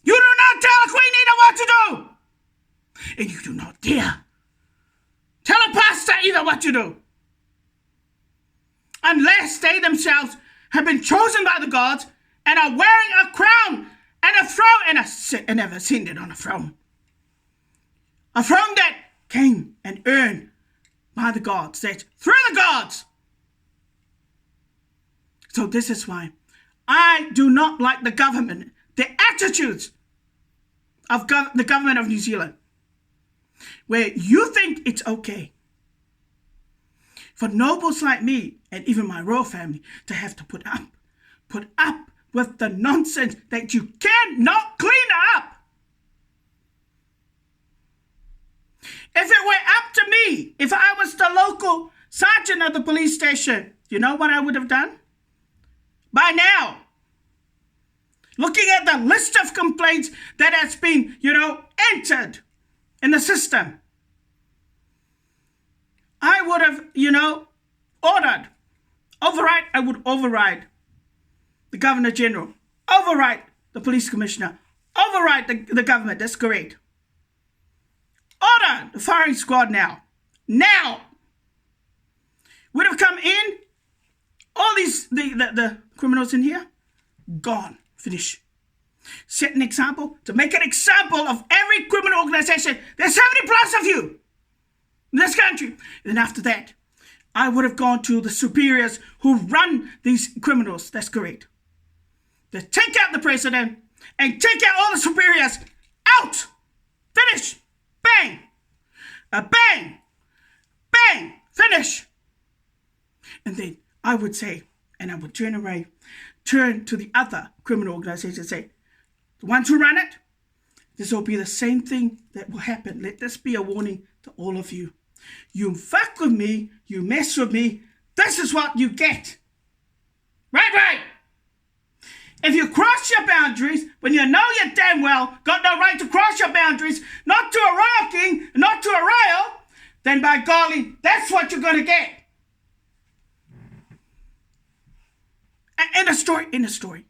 You do not tell a queen either what to do. And you do not dare tell a pastor either what to do, unless they themselves have been chosen by the gods and are wearing a crown and a throne and have ascended on a throne. A throne that came and earned by the gods, that through the gods. So this is why I do not like the government, the attitudes of the government of New Zealand, where you think it's okay for nobles like me and even my royal family to have to put up with the nonsense that you cannot clean up. If it were up to me, if I was the local sergeant of the police station, you know what I would have done? By now, looking at the list of complaints that has been, entered in the system, I would have, I would override the Governor General, override the Police Commissioner, override the government, that's correct. Order the firing squad now. Would have come in, all these, the criminals in here, gone, finish. Set an example, to make an example of every criminal organization. There's 70 plus of you in this country. And then after that, I would have gone to the superiors who run these criminals, that's correct. To take out the president and take out all the superiors out. Finish. Bang. Bang. Bang. Finish. And then I would say, and I would turn to the other criminal organizations and say, the ones who run it, this will be the same thing that will happen. Let this be a warning to all of you. You fuck with me, you mess with me, this is what you get. Right. If you cross your boundaries, when you know you damn well got no right to cross your boundaries, not to a royal king, not to a royal, then by golly, that's what you're going to get. In a story.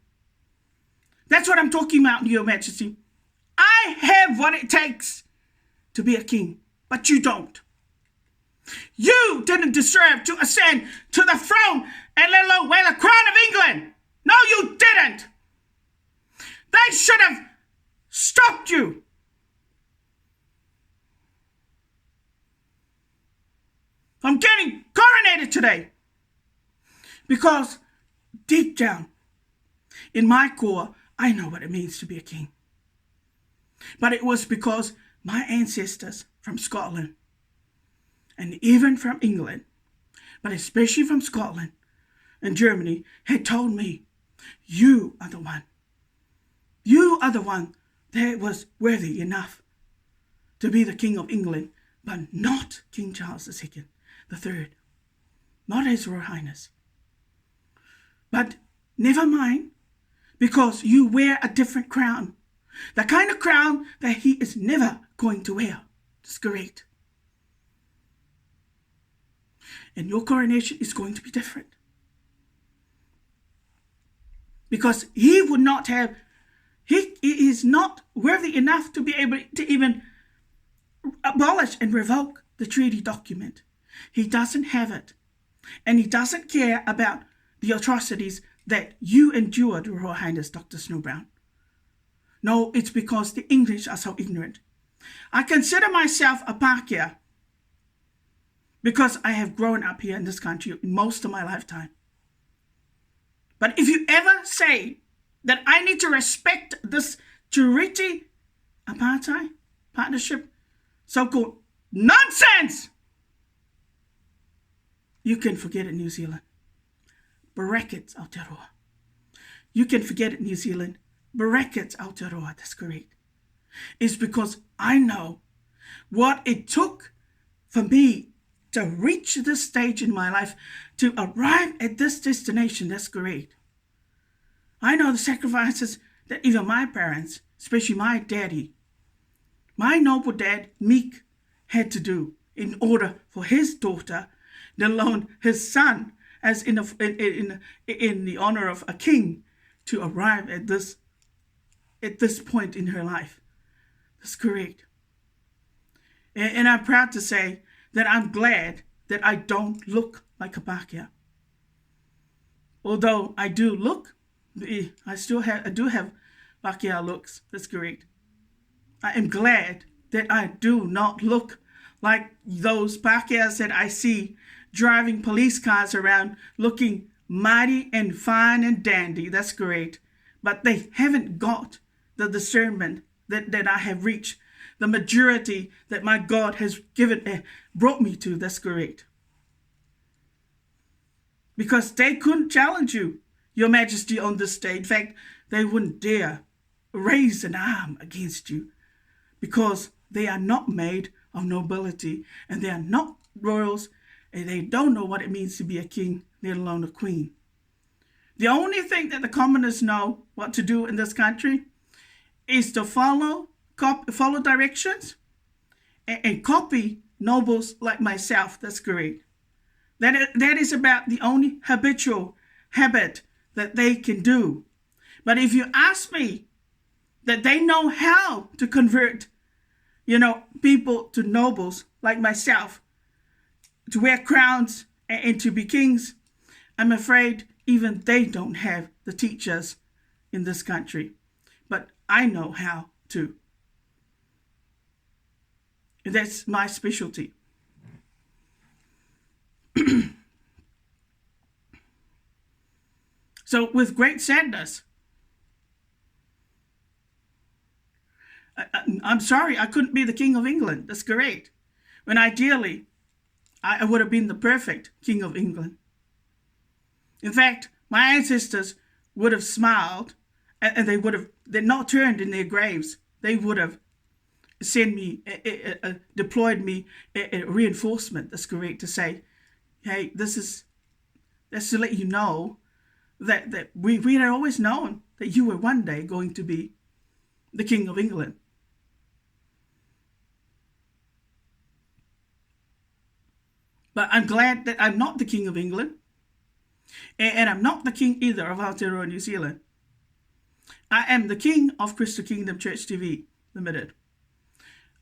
That's what I'm talking about, Your Majesty. I have what it takes to be a king, but you don't. You didn't deserve to ascend to the throne and let alone wear the crown of England. No, you didn't. They should have stopped you. from getting coronated today. Because deep down in my core, I know what it means to be a king. But it was because my ancestors from Scotland, and even from England, but especially from Scotland and Germany, had told me, you are the one. You are the one that was worthy enough to be the King of England, but not King Charles II, the Third, not His Royal Highness. But never mind, because you wear a different crown, the kind of crown that he is never going to wear. That's correct. And your coronation is going to be different. Because he is not worthy enough to be able to even abolish and revoke the treaty document. He doesn't have it. And he doesn't care about the atrocities that you endured, Your Royal Highness Dr. Snowbrown. No, it's because the English are so ignorant. I consider myself a Pākehā because I have grown up here in this country most of my lifetime. But if you ever say that I need to respect this treaty, apartheid, partnership, so-called nonsense, you can forget it, New Zealand. Brackets Aotearoa. You can forget it, New Zealand. Brackets Aotearoa, that's correct. It's because I know what it took for me to reach this stage in my life, to arrive at this destination. That's correct. I know the sacrifices that even my parents, especially my daddy, my noble dad, Meek, had to do in order for his daughter, let alone his son, as in the honor of a king, to arrive at this point in her life. That's correct. And I'm proud to say that I'm glad that I don't look like a Pākehā. Although I do look, I do have Pākehā looks. That's correct. I am glad that I do not look like those Pākehās that I see driving police cars around looking mighty and fine and dandy. That's great. But they haven't got the discernment that I have reached, the maturity that my God has brought me to. That's correct. Because they couldn't challenge you, Your Majesty, on this day. In fact, they wouldn't dare raise an arm against you because they are not made of nobility and they are not royals and they don't know what it means to be a king, let alone a queen. The only thing that the commoners know what to do in this country is to follow directions and copy nobles like myself. That's correct. That is about the only habitual habit that they can do. But if you ask me that they know how to convert, people to nobles like myself, to wear crowns and to be kings, I'm afraid even they don't have the teachers in this country. But I know how to. And that's my specialty. So with great sadness, I'm sorry I couldn't be the King of England. That's correct. When ideally, I would have been the perfect King of England. In fact, my ancestors would have smiled and they're not turned in their graves. They would have sent me, deployed me a reinforcement. That's correct, to say, hey, that's to let you know that we had always known that you were one day going to be the King of England. But I'm glad that I'm not the King of England. And I'm not the king either of Aotearoa, New Zealand. I am the king of Crystal Kingdom Church TV Limited.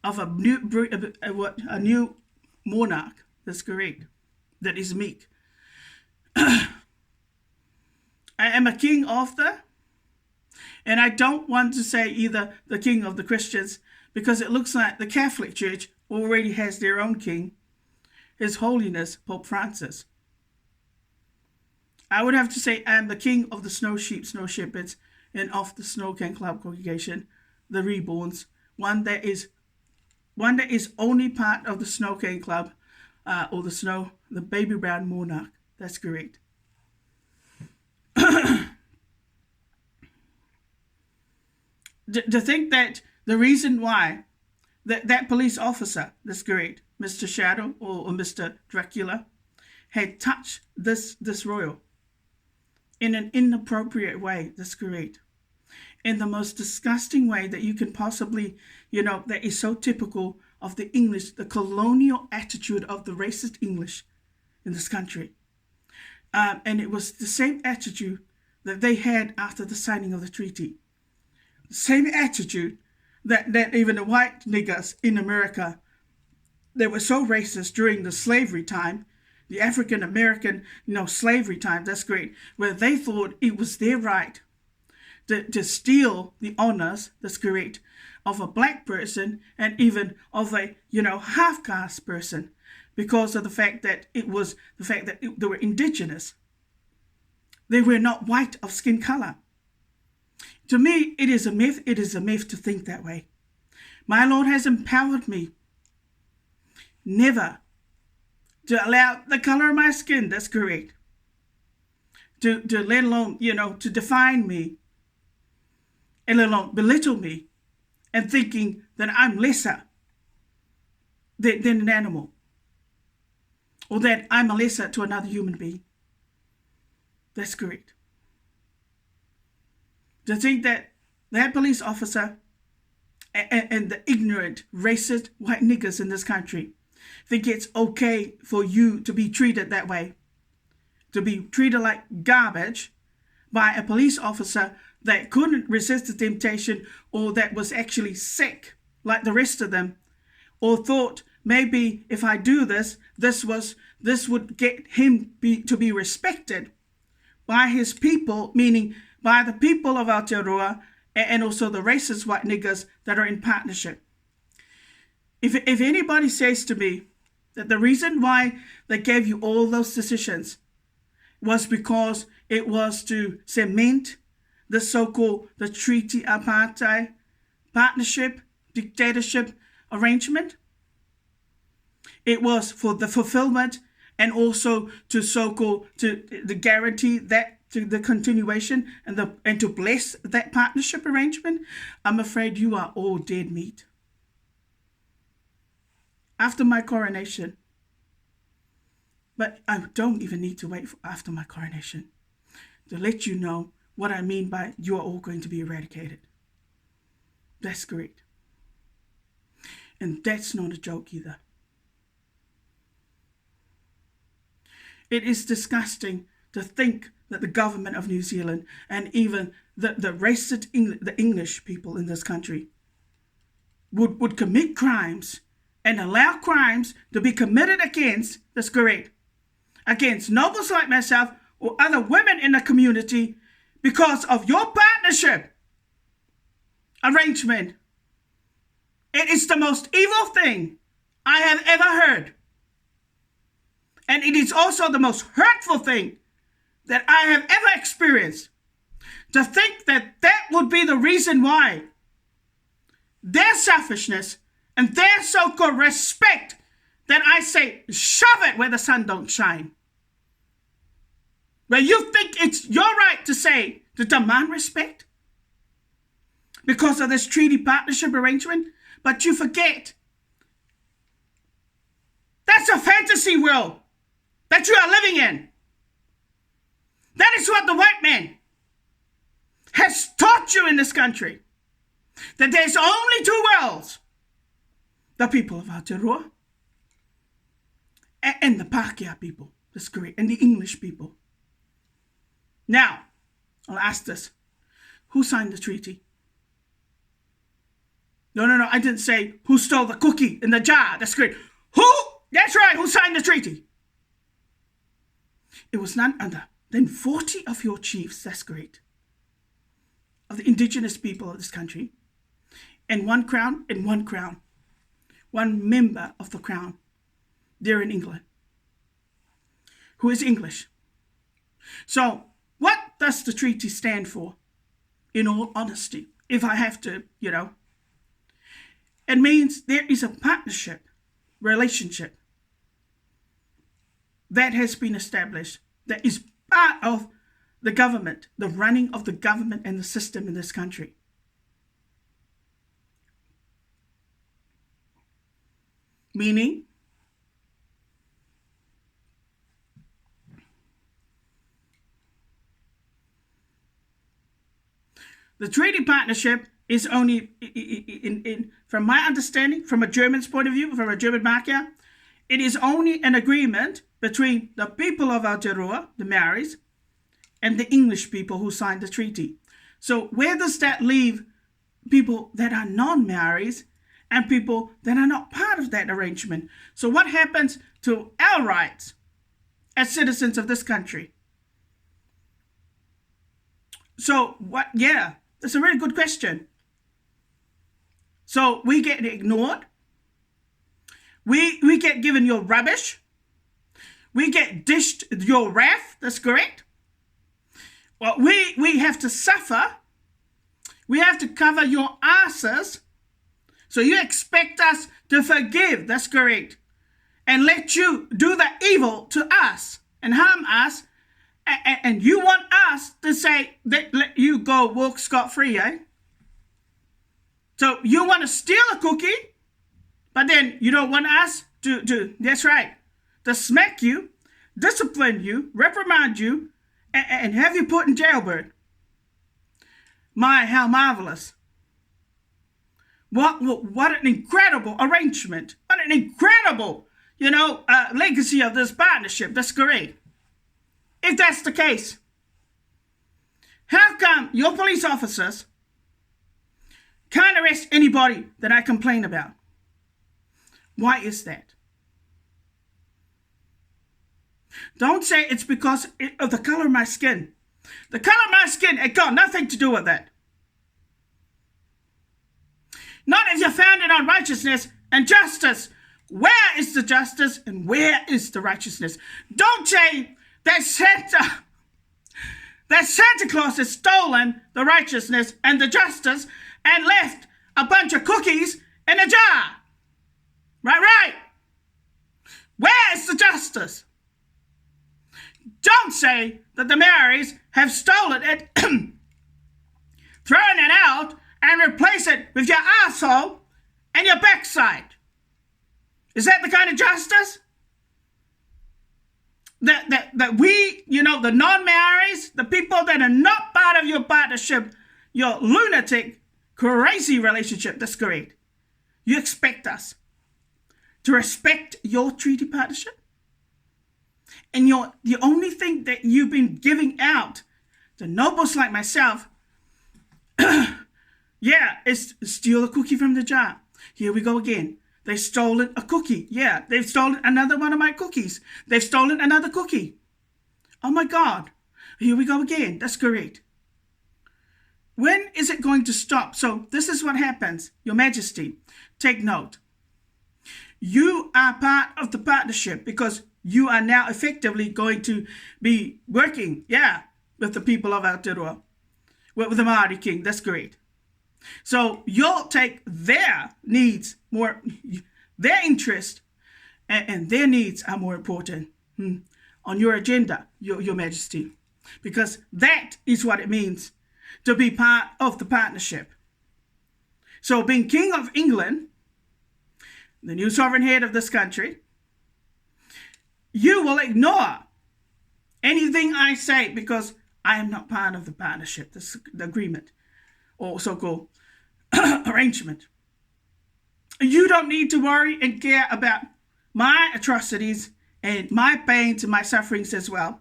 Of a new monarch. That's correct. That is Meek. I am a king of and I don't want to say either the king of the Christians, because it looks like the Catholic Church already has their own king. His Holiness Pope Francis. I would have to say I am the king of the snow sheep, snow shepherds, and of the Snow King Club congregation, the Reborns, one that is only part of the Snow King Club, or the baby brown monarch. That's correct. To think that the reason why that police officer, that's correct, Mr. Shadow or Mr. Dracula, had touched this royal in an inappropriate way, that's correct, in the most disgusting way that you can possibly, that is so typical of the English, the colonial attitude of the racist English in this country. And it was the same attitude that they had after the signing of the treaty. The same attitude that even the white niggers in America, they were so racist during the slavery time, the African American, slavery time, that's great, where they thought it was their right to steal the honors, that's correct, of a black person and even of a, half-caste person because of the fact that they were indigenous. They were not white of skin color. To me, it is a myth. It is a myth to think that way. My Lord has empowered me never to allow the color of my skin, that's correct, to let alone, to define me, and let alone belittle me, and thinking that I'm lesser than an animal, or that I'm a lesser to another human being. That's correct. To think that police officer and the ignorant, racist white niggers in this country think it's okay for you to be treated that way, to be treated like garbage by a police officer that couldn't resist the temptation or that was actually sick like the rest of them, or thought maybe if I do this would get him to be respected by his people, meaning by the people of Aotearoa and also the racist white niggers that are in partnership. If anybody says to me that the reason why they gave you all those decisions was because it was to cement the so-called the treaty apartheid partnership, dictatorship arrangement, it was for the fulfillment and also to so-called to the guarantee that to the continuation and to bless that partnership arrangement, I'm afraid you are all dead meat. After my coronation, but I don't even need to wait for after my coronation to let you know what I mean by you are all going to be eradicated. That's correct. And that's not a joke either. It is disgusting to think that the government of New Zealand and even the racist the English people in this country would commit crimes and allow crimes to be committed against, that's correct, against nobles like myself or other women in the community because of your partnership arrangement. It is the most evil thing I have ever heard. And it is also the most hurtful thing that I have ever experienced. To think that would be the reason why their selfishness and their so-called respect, that I say, shove it where the sun don't shine. Where you think it's your right to say, to demand respect because of this treaty partnership arrangement, but you forget that's a fantasy world that you are living in. That is what the white man has taught you in this country. That there's only two worlds. The people of Aotearoa and the Pākehā people. That's correct. And the English people. Now, I'll ask this. Who signed the treaty? No, I didn't say who stole the cookie in the jar. That's correct. Who? That's right. Who signed the treaty? It was none other than 40 of your chiefs, that's great, of the indigenous people of this country, and one crown, one member of the crown, They're in England. Who is English. So what does the treaty stand for? In all honesty, if I have to, it means there is a partnership, relationship that has been established that is part of the government, the running of the government and the system in this country. Meaning, the treaty partnership is only, from my understanding, from a German's point of view, from a German market, it is only an agreement between the people of Aotearoa, the Maoris, and the English people who signed the treaty. So where does that leave people that are non-Maoris and people that are not part of that arrangement? So what happens to our rights as citizens of this country? So what? Yeah, that's a very good question. So we get ignored. We get given your rubbish. We get dished your wrath. That's correct. Well, we have to suffer. We have to cover your asses. So you expect us to forgive. That's correct. And let you do the evil to us and harm us. And you want us to say that let you go walk scot-free, eh? So you want to steal a cookie, but then you don't want us to that's right, to smack you, discipline you, reprimand you, and have you put in jailbird. My, how marvelous. What an incredible arrangement. What an incredible, legacy of this partnership. That's great. If that's the case, how come your police officers can't arrest anybody that I complain about? Why is that? Don't say it's because of the color of my skin. The color of my skin, it got nothing to do with that. Not if you're founded on righteousness and justice. Where is the justice and where is the righteousness? Don't say that Santa Claus has stolen the righteousness and the justice and left a bunch of cookies in a jar. Right. Where is the justice? Don't say that the Maoris have stolen it, thrown it out, and replace it with your asshole and your backside. Is that the kind of justice? That we, the non-Maoris, the people that are not part of your partnership, your lunatic, crazy relationship, that's correct. You expect us to respect your treaty partnership? And the only thing that you've been giving out to nobles like myself, is steal a cookie from the jar. Here we go again. They've stolen a cookie. Yeah, they've stolen another one of my cookies. They've stolen another cookie. Oh my God. Here we go again. That's correct. When is it going to stop? So this is what happens. Your Majesty, take note. You are part of the partnership because you are now effectively going to be working, with the people of Aotearoa, with the Māori King. That's great. So you'll take their needs more, their interest, and their needs are more important on your agenda, your Majesty, because that is what it means to be part of the partnership. So being King of England, the new sovereign head of this country, you will ignore anything I say because I am not part of the partnership, the agreement, or so-called arrangement. You don't need to worry and care about my atrocities and my pains and my sufferings as well.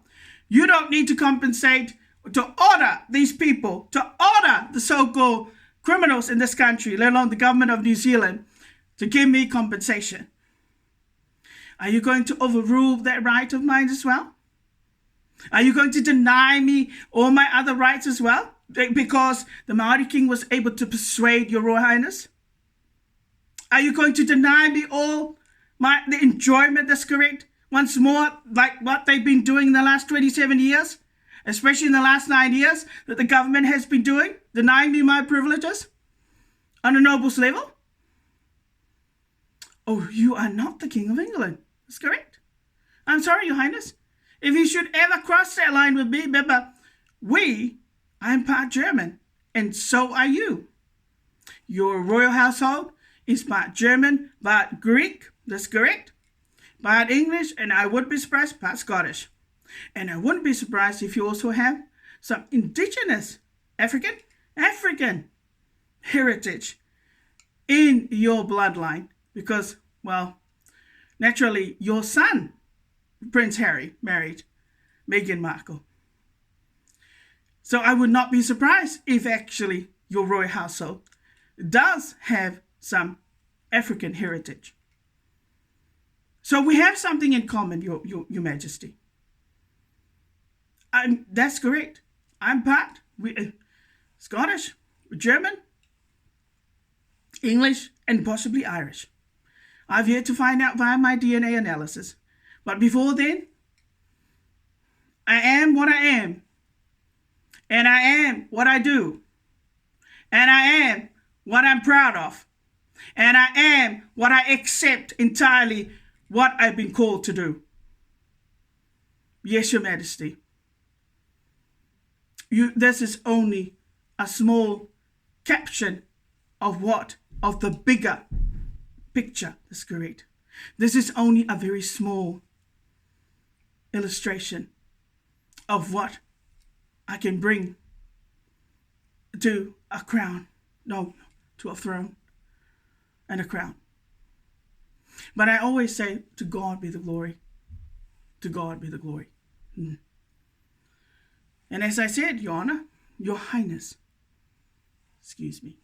You don't need to compensate, to order these people, to order the so-called criminals in this country, let alone the government of New Zealand, to give me compensation. Are you going to overrule that right of mine as well? Are you going to deny me all my other rights as well? Because the Māori King was able to persuade your Royal Highness? Are you going to deny me all the enjoyment, that's correct, once more, like what they've been doing in the last 27 years, especially in the last 9 years, that the government has been doing, denying me my privileges on a nobles level? Oh, you are not the King of England. That's correct. I'm sorry, Your Highness. If you should ever cross that line with me, remember, I'm part German, and so are you. Your royal household is part German, part Greek, that's correct, part English, and I wouldn't be surprised, part Scottish. And I wouldn't be surprised if you also have some indigenous African heritage in your bloodline, because, well, naturally, your son, Prince Harry, married Meghan Markle. So I would not be surprised if actually your royal household does have some African heritage. So we have something in common, Your Majesty. That's correct. I'm part Scottish, German, English, and possibly Irish. I've yet to find out via my DNA analysis. But before then, I am what I am. And I am what I do. And I am what I'm proud of. And I am what I accept entirely what I've been called to do. Yes, Your Majesty. This is only a small caption of the bigger picture. That's correct. This is only a very small illustration of what I can bring to a crown. No, to a throne and a crown. But I always say, to God be the glory. To God be the glory. And as I said, Your Honor, Your Highness, excuse me.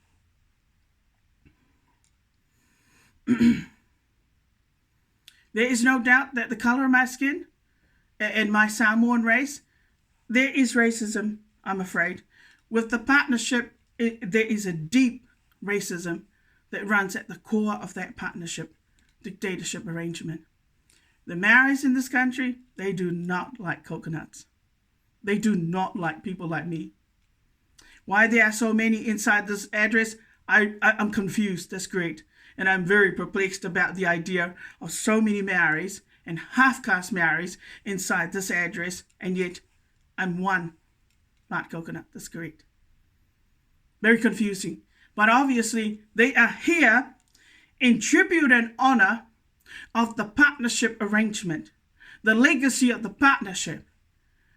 There is no doubt that the color of my skin and my Samoan race, there is racism, I'm afraid. With the partnership, there is a deep racism that runs at the core of that partnership, dictatorship arrangement. The Maoris in this country, they do not like coconuts. They do not like people like me. Why there are so many inside this address, I'm confused. That's great. And I'm very perplexed about the idea of so many Maoris and half-caste Maoris inside this address, and yet I'm one part coconut. That's correct. Very confusing. But obviously, they are here in tribute and honor of the partnership arrangement, the legacy of the partnership.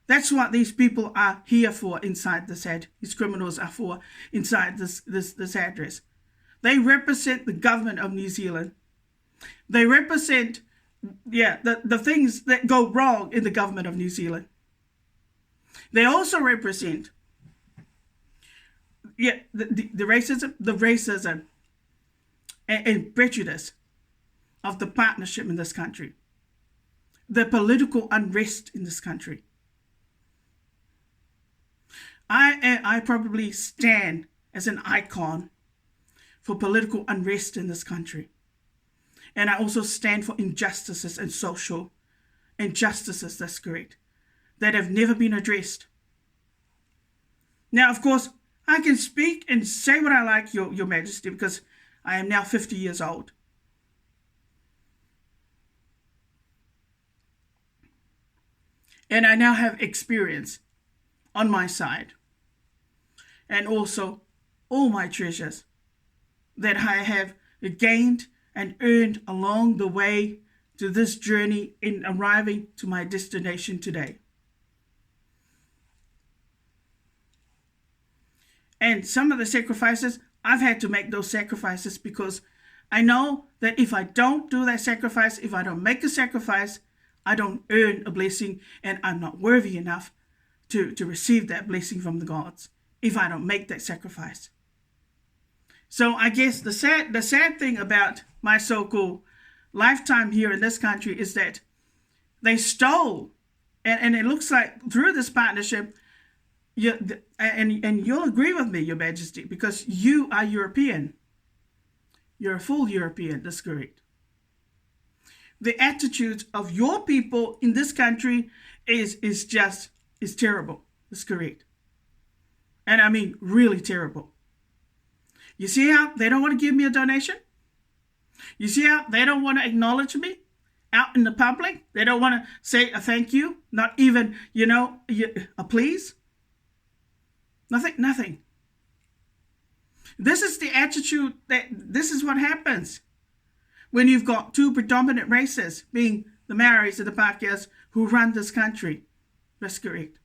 That's what these people are here for inside this address. These criminals are for inside this address. They represent the government of New Zealand. They represent, the things that go wrong in the government of New Zealand. They also represent, the racism and prejudice of the partnership in this country. The political unrest in this country. I probably stand as an icon for political unrest in this country. And I also stand for injustices and social injustices, that's correct, that have never been addressed. Now, of course, I can speak and say what I like, Your Majesty, because I am now 50 years old. And I now have experience on my side. And also all my treasures that I have gained and earned along the way to this journey in arriving to my destination today. And some of the sacrifices, I've had to make those sacrifices because I know that if I don't do that sacrifice, if I don't make a sacrifice, I don't earn a blessing, and I'm not worthy enough to receive that blessing from the gods if I don't make that sacrifice. So I guess the sad thing about my so-called lifetime here in this country is that they stole, and it looks like through this partnership, and you'll agree with me, Your Majesty, because you are European. You're a full European, that's correct. the attitudes of your people in this country is terrible. That's correct. And I mean, really terrible. You see how they don't want to give me a donation? You see how they don't want to acknowledge me out in the public? They don't want to say a thank you, not even, a please. Nothing. This is the attitude this is what happens when you've got two predominant races, being the Maoris and the Pākehās, who run this country. That's correct.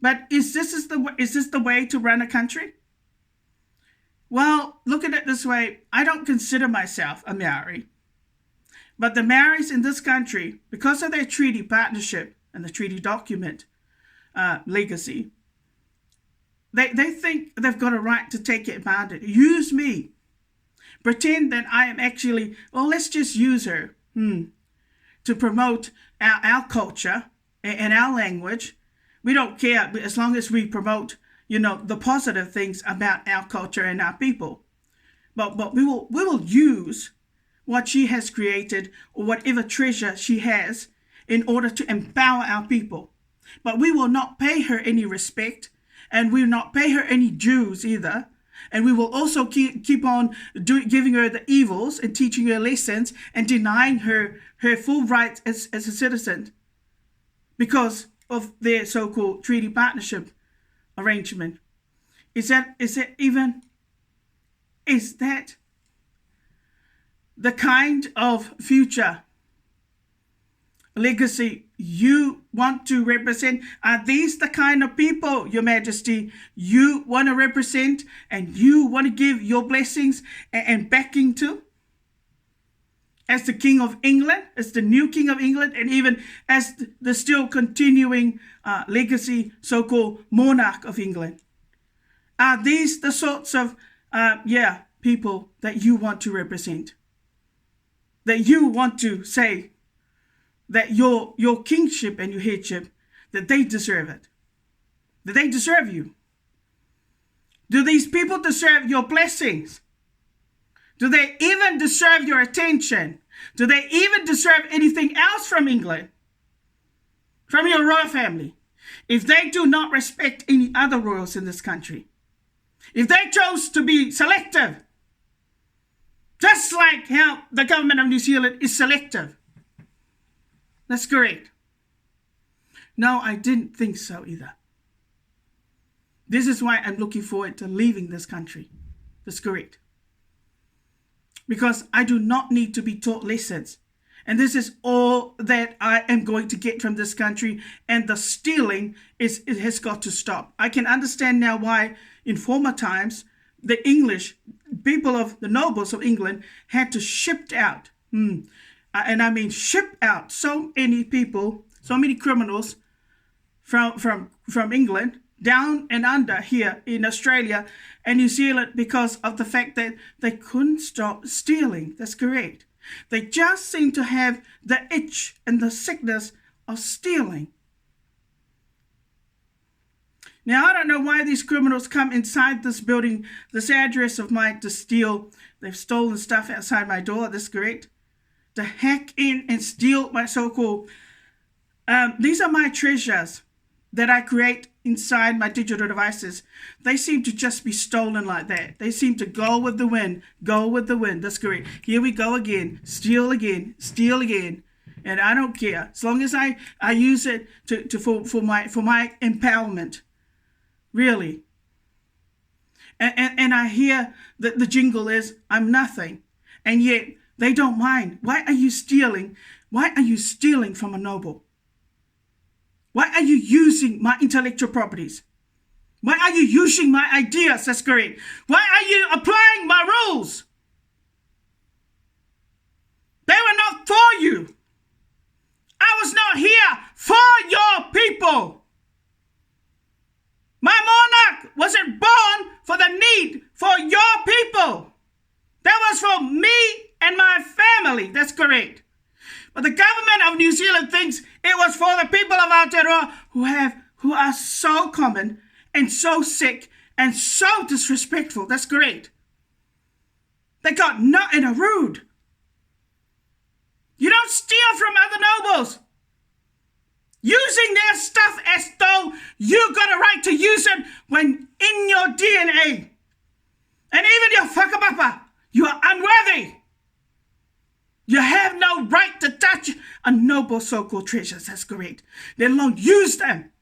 But is this the way to run a country? Well, look at it this way. I don't consider myself a Maori. But the Maoris in this country, because of their treaty partnership and the treaty document legacy, they think they've got a right to take advantage, use me, pretend that I am actually, let's just use her to promote our culture and our language. We don't care as long as we promote, the positive things about our culture and our people. But we will use what she has created or whatever treasure she has in order to empower our people. But we will not pay her any respect, and we will not pay her any dues either. And we will also keep on giving her the evils and teaching her lessons and denying her full rights as a citizen because of their so-called treaty partnership arrangement. Is that the kind of future legacy you want to represent? Are these the kind of people, Your Majesty, you want to represent and you want to give your blessings and backing to? As the King of England, as the new King of England, and even as the still continuing legacy so-called monarch of England. Are these the sorts of people that you want to represent? That you want to say that your kingship and your headship, that they deserve it? That they deserve you? Do these people deserve your blessings? Do they even deserve your attention? Do they even deserve anything else from England? From your royal family? If they do not respect any other royals in this country, if they chose to be selective, just like how the government of New Zealand is selective. That's correct. No, I didn't think so either. This is why I'm looking forward to leaving this country. That's correct. Because I do not need to be taught lessons. And this is all that I am going to get from this country. And the stealing, it has got to stop. I can understand now why in former times, the English people of the nobles of England had to ship out. And I mean ship out so many people, so many criminals from England down and under here in Australia and New Zealand because of the fact that they couldn't stop stealing. That's correct. They just seem to have the itch and the sickness of stealing. Now, I don't know why these criminals come inside this building, this address of mine, to steal. They've stolen stuff outside my door. That's correct. To hack in and steal my so-called... these are my treasures that I create inside my digital devices. They seem to just be stolen like that. They seem to go with the wind. Go with the wind. That's correct. Here we go again. Steal again. Steal again. And I don't care. As long as I use it for my empowerment. Really. And I hear that the jingle is, I'm nothing. And yet they don't mind. Why are you stealing? Why are you stealing from a noble? Why are you using my intellectual properties? Why are you using my ideas? That's correct. Why are you applying my rules? They were not for you. I was not here for your people. My monarch wasn't born for the need for your people. That was for me and my family. That's correct. But the government of New Zealand thinks it was for the people of Aotearoa who are so common and so sick and so disrespectful. That's correct. They got nothing a rude. You don't steal from other nobles. Using their stuff as though you got a right to use it when in your DNA. And even your whakapapa, you are unworthy. You have no right to touch a noble so-called treasures. That's correct. Let alone use them.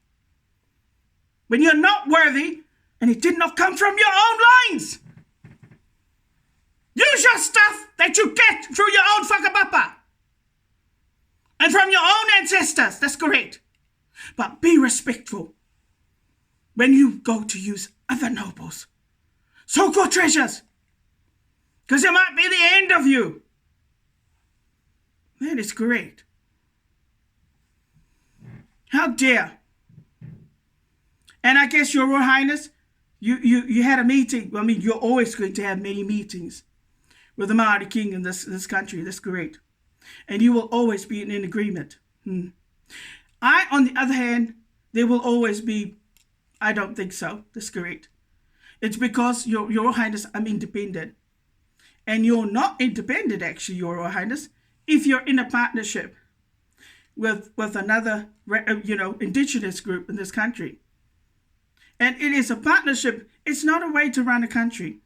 When you're not worthy and it did not come from your own lines. Use your stuff that you get through your own whakapapa. And from your own ancestors. That's correct. But be respectful when you go to use other nobles. So-called treasures. Because it might be the end of you. That is great. How dare. And I guess, Your Royal Highness, you had a meeting. I mean, you're always going to have many meetings with the Maori King in this country. That's great. And you will always be in agreement. I, on the other hand, there will always be, I don't think so. That's correct. It's because, Your Royal Highness, I'm independent. And you're not independent, actually, Your Royal Highness, if you're in a partnership with another, indigenous group in this country. And it is a partnership. It's not a way to run a country.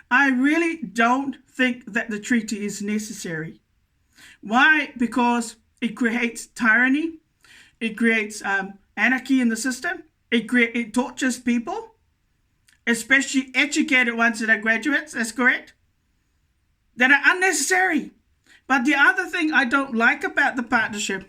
I really don't think that the treaty is necessary. Why? Because it creates tyranny. It creates anarchy in the system. It tortures people, especially educated ones that are graduates. That's correct. That are unnecessary. But the other thing I don't like about the partnership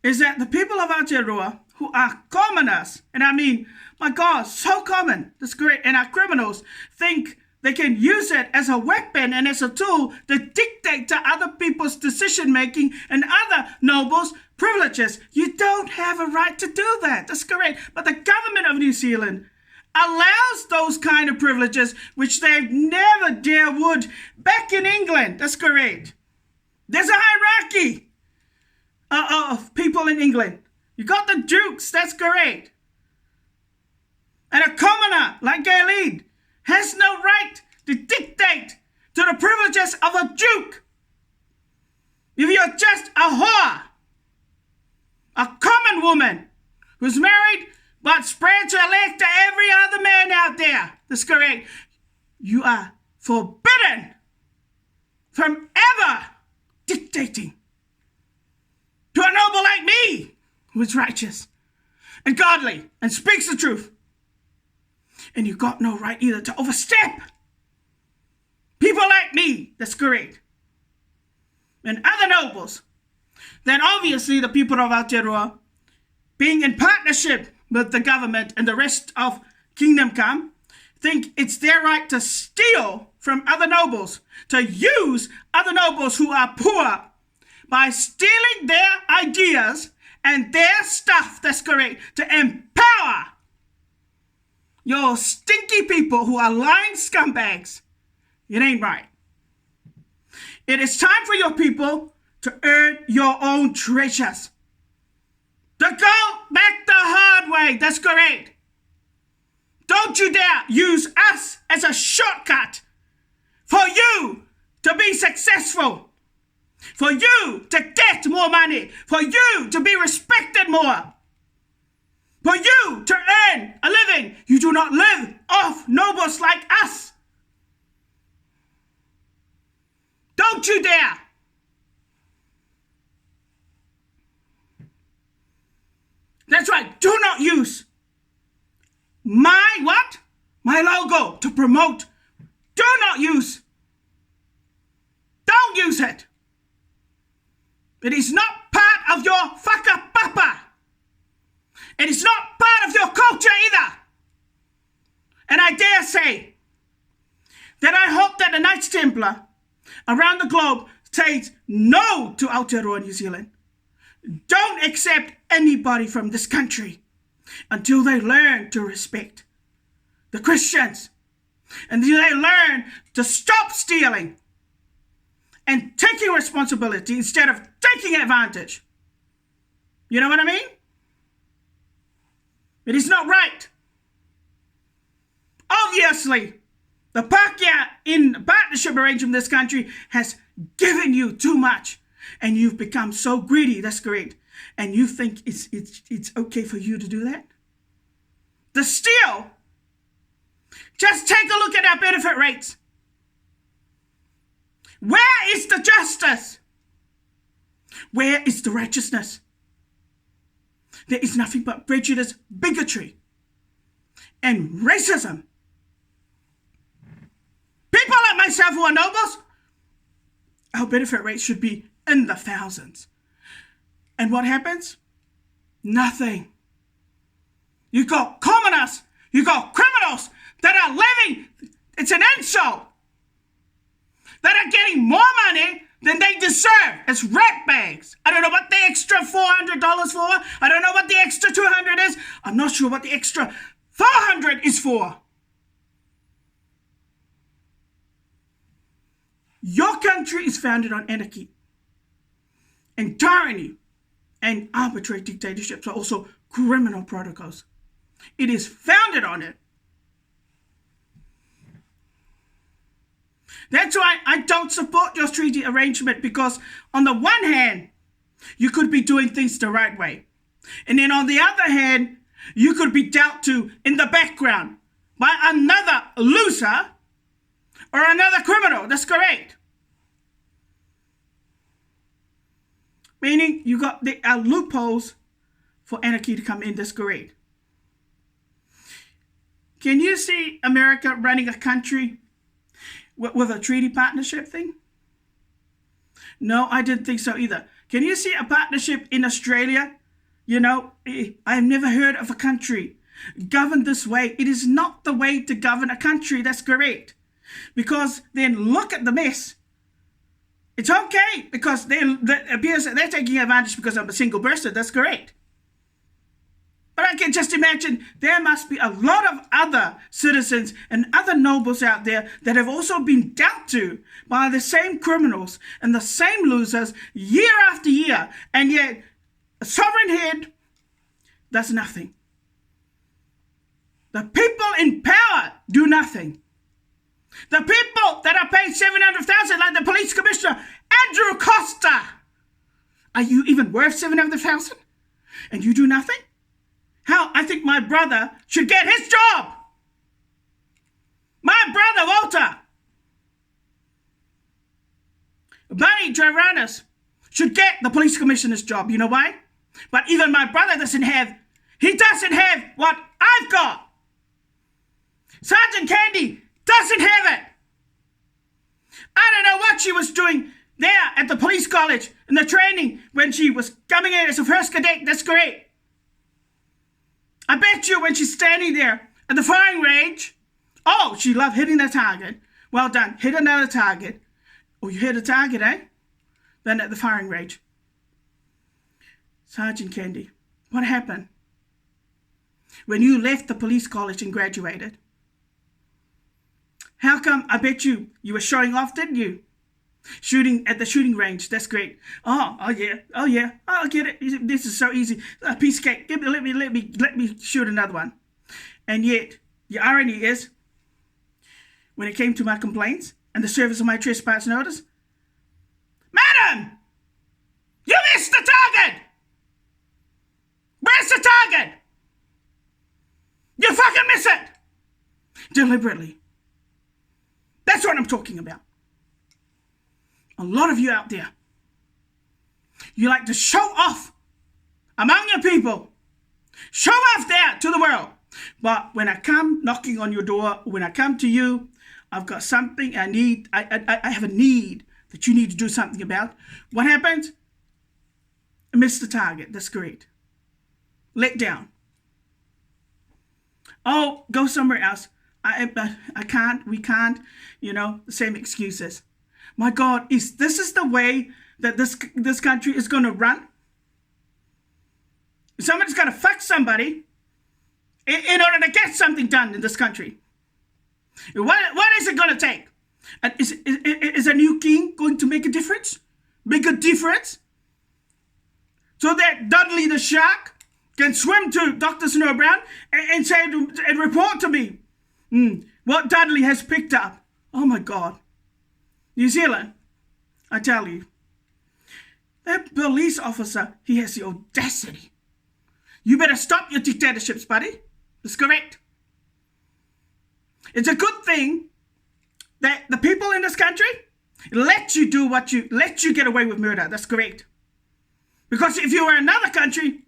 is that the people of Aotearoa, who are commoners, and I mean, my God, so common, that's great, and are criminals, think they can use it as a weapon and as a tool to dictate to other people's decision-making and other nobles' privileges. You don't have a right to do that. That's correct. But the government of New Zealand allows those kind of privileges, which they never dare would back in England. That's correct. There's a hierarchy of people in England. You got the dukes. That's correct. And a commoner like Galen has no right to dictate to the privileges of a duke. If you're just a whore, a common woman who's married but spreads her leg to every other man out there, that's correct, you are forbidden from ever dictating to a noble like me who is righteous and godly and speaks the truth. And you got no right either to overstep people like me, that's correct, and other nobles. Then obviously the people of Aotearoa, being in partnership with the government and the rest of Kingdom Come, think it's their right to steal from other nobles, to use other nobles who are poor by stealing their ideas and their stuff, that's correct, to empower your stinky people who are lying scumbags. It ain't right. It is time for your people to earn your own treasures. To go back the hard way, that's correct. Don't you dare use us as a shortcut for you to be successful, for you to get more money, for you to be respected more, for you to earn a living. You do not live off nobles like us. Don't you dare. That's right. Do not use my what? My logo to promote. Do not use. Don't use it. It is not part of your whakapapa. It is not part of your culture either. And I dare say that I hope that the Knights Templar around the globe says no to Aotearoa New Zealand. Don't accept anybody from this country until they learn to respect the Christians. Until they learn to stop stealing and taking responsibility instead of taking advantage. You know what I mean? It is not right. Obviously, The Pacquiao in partnership arrangement in this country has given you too much, and you've become so greedy. That's great. And you think it's okay for you to do that? The steal. Just take a look at our benefit rates. Where is the justice? Where is the righteousness? There is nothing but prejudice, bigotry, and racism. People like myself who are nobles, our benefit rates should be in the thousands. And what happens? Nothing. You got commoners, you got criminals that are living, it's an insult, that are getting more money than they deserve as rat bags. I don't know what the extra $400 for. I don't know what the extra $200 is. I'm not sure what the extra $400 is for. Your country is founded on anarchy and tyranny, and arbitrary dictatorships are also criminal protocols. It is founded on it. That's why I don't support your treaty arrangement, because on the one hand, you could be doing things the right way. And then on the other hand, you could be dealt to in the background by another loser or another criminal. That's correct. Meaning you got the loopholes for anarchy to come in. That's correct. Can you see America running a country with a treaty partnership thing? No, I didn't think so either. Can you see a partnership in Australia? You know, I've never heard of a country governed this way. It is not the way to govern a country. That's correct. Because then look at the mess. It's okay because it appears that they're taking advantage because I'm a single person. That's correct. But I can just imagine there must be a lot of other citizens and other nobles out there that have also been dealt to by the same criminals and the same losers year after year. And yet a sovereign head does nothing. The people in power do nothing. The people that are paid $700,000, like the police commissioner, Andrew Costa. Are you even worth $700,000? And you do nothing? How? I think my brother should get his job. My brother, Walter. Barry Travanis should get the police commissioner's job. You know why? But even my brother doesn't have what I've got. Sergeant Candy doesn't have it. I don't know what she was doing there at the police college in the training when she was coming in as a first cadet. That's great. I bet you when she's standing there at the firing range, oh, she loved hitting the target. Well done. Hit another target. Oh, you hit a target, eh? Then at the firing range. Sergeant Candy, what happened when you left the police college and graduated? How come? I bet you were showing off, didn't you? Shooting at the shooting range. That's great. Oh yeah. I'll get it. This is so easy. A piece of cake. Let me shoot another one. And yet, the irony is, when it came to my complaints and the service of my trespass notice, Madam, you missed the target. Where's the target? You fucking miss it deliberately. That's what I'm talking about. A lot of you out there, you like to show off among your people. Show off there to the world. But when I come knocking on your door, when I come to you, I've got something I need. I have a need that you need to do something about. What happens? I miss the target. That's great. Let down. Oh, go somewhere else. I can't. We can't. The same excuses. My God, this is the way that this country is going to run? Somebody's got to fuck somebody in order to get something done in this country. What is it going to take? And is a new king going to make a difference? Make a difference? So that Dudley the shark can swim to Dr. Snow Brown and say and report to me. what Dudley has picked up. Oh my God. New Zealand, I tell you, that police officer, he has the audacity. You better stop your dictatorships, buddy. That's correct. It's a good thing that the people in this country let you get away with murder. That's correct. Because if you were in another country,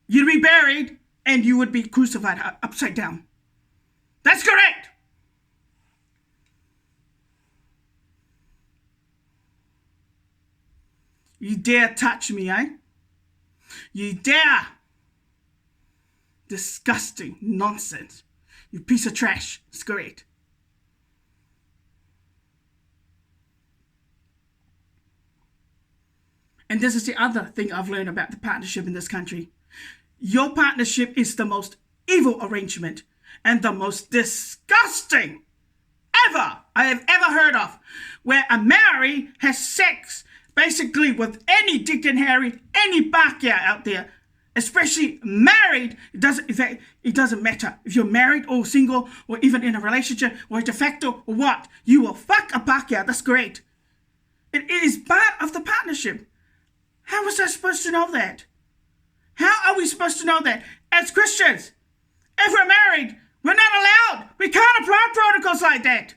you'd be buried and you would be crucified upside down. That's correct. You dare touch me, eh? You dare. Disgusting nonsense. You piece of trash. It's correct. And this is the other thing I've learned about the partnership in this country. Your partnership is the most evil arrangement and the most disgusting I have ever heard of, where a Maori has sex basically with any Dick and Harry, any Bakia out there, especially married. It doesn't matter if you're married or single or even in a relationship or de facto or what. You will fuck a Bakia. That's great. It is part of the partnership. How was I supposed to know that? How are we supposed to know that? As Christians, if we're married, we're not allowed. We can't apply protocols like that.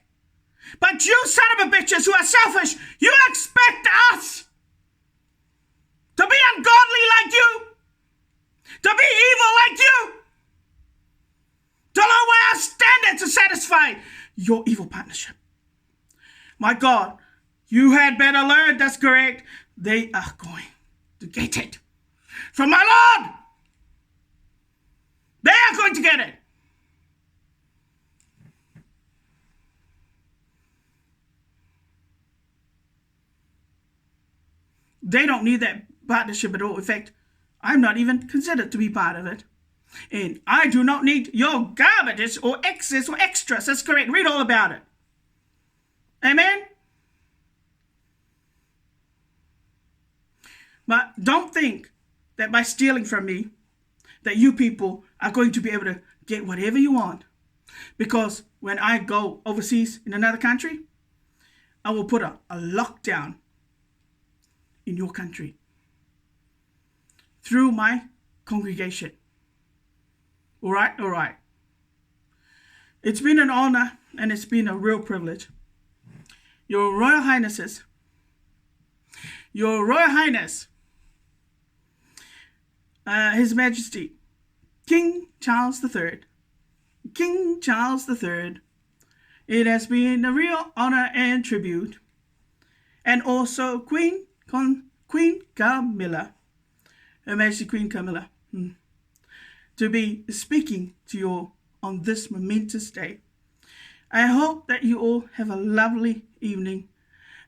But you son of a bitches who are selfish, you expect us to be ungodly like you, to be evil like you, to lower our standards to satisfy your evil partnership. My God, you had better learn. That's correct. They are going to get it from my Lord. They are going to get it. They don't need that partnership at all. In fact, I'm not even considered to be part of it. And I do not need your garbages or excess or extras. That's correct. Read all about it. Amen? But don't think that by stealing from me, that you people are going to be able to get whatever you want. Because when I go overseas in another country, I will put a lockdown in your country through my congregation. All right. It's been an honor and it's been a real privilege. Your Royal Highnesses, Your Royal Highness, His Majesty, King Charles III, it has been a real honor and tribute. And also Queen Camilla, Her Majesty Queen Camilla, to be speaking to you all on this momentous day. I hope that you all have a lovely evening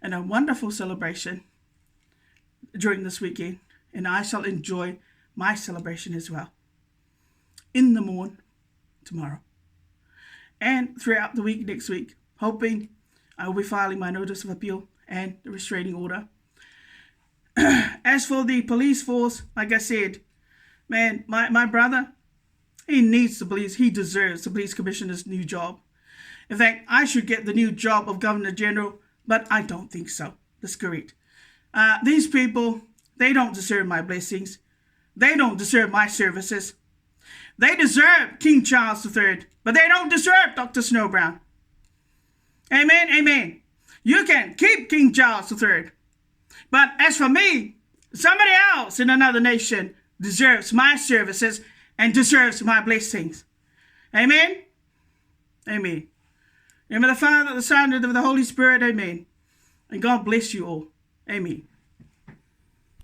and a wonderful celebration during this weekend, and I shall enjoy my celebration as well in the morn tomorrow and throughout the week next week, hoping I will be filing my notice of appeal and the restraining order. As for the police force, like I said, man, my brother, he needs the police. He deserves the police commissioner's new job. In fact, I should get the new job of Governor General, but I don't think so. That's correct. These people, they don't deserve my blessings. They don't deserve my services. They deserve King Charles III, but they don't deserve Dr. Snow Brown. Amen, amen. You can keep King Charles III. But as for me, somebody else in another nation deserves my services and deserves my blessings. Amen? Amen. In the name of the Father, the Son, and of the Holy Spirit, amen. And God bless you all. Amen.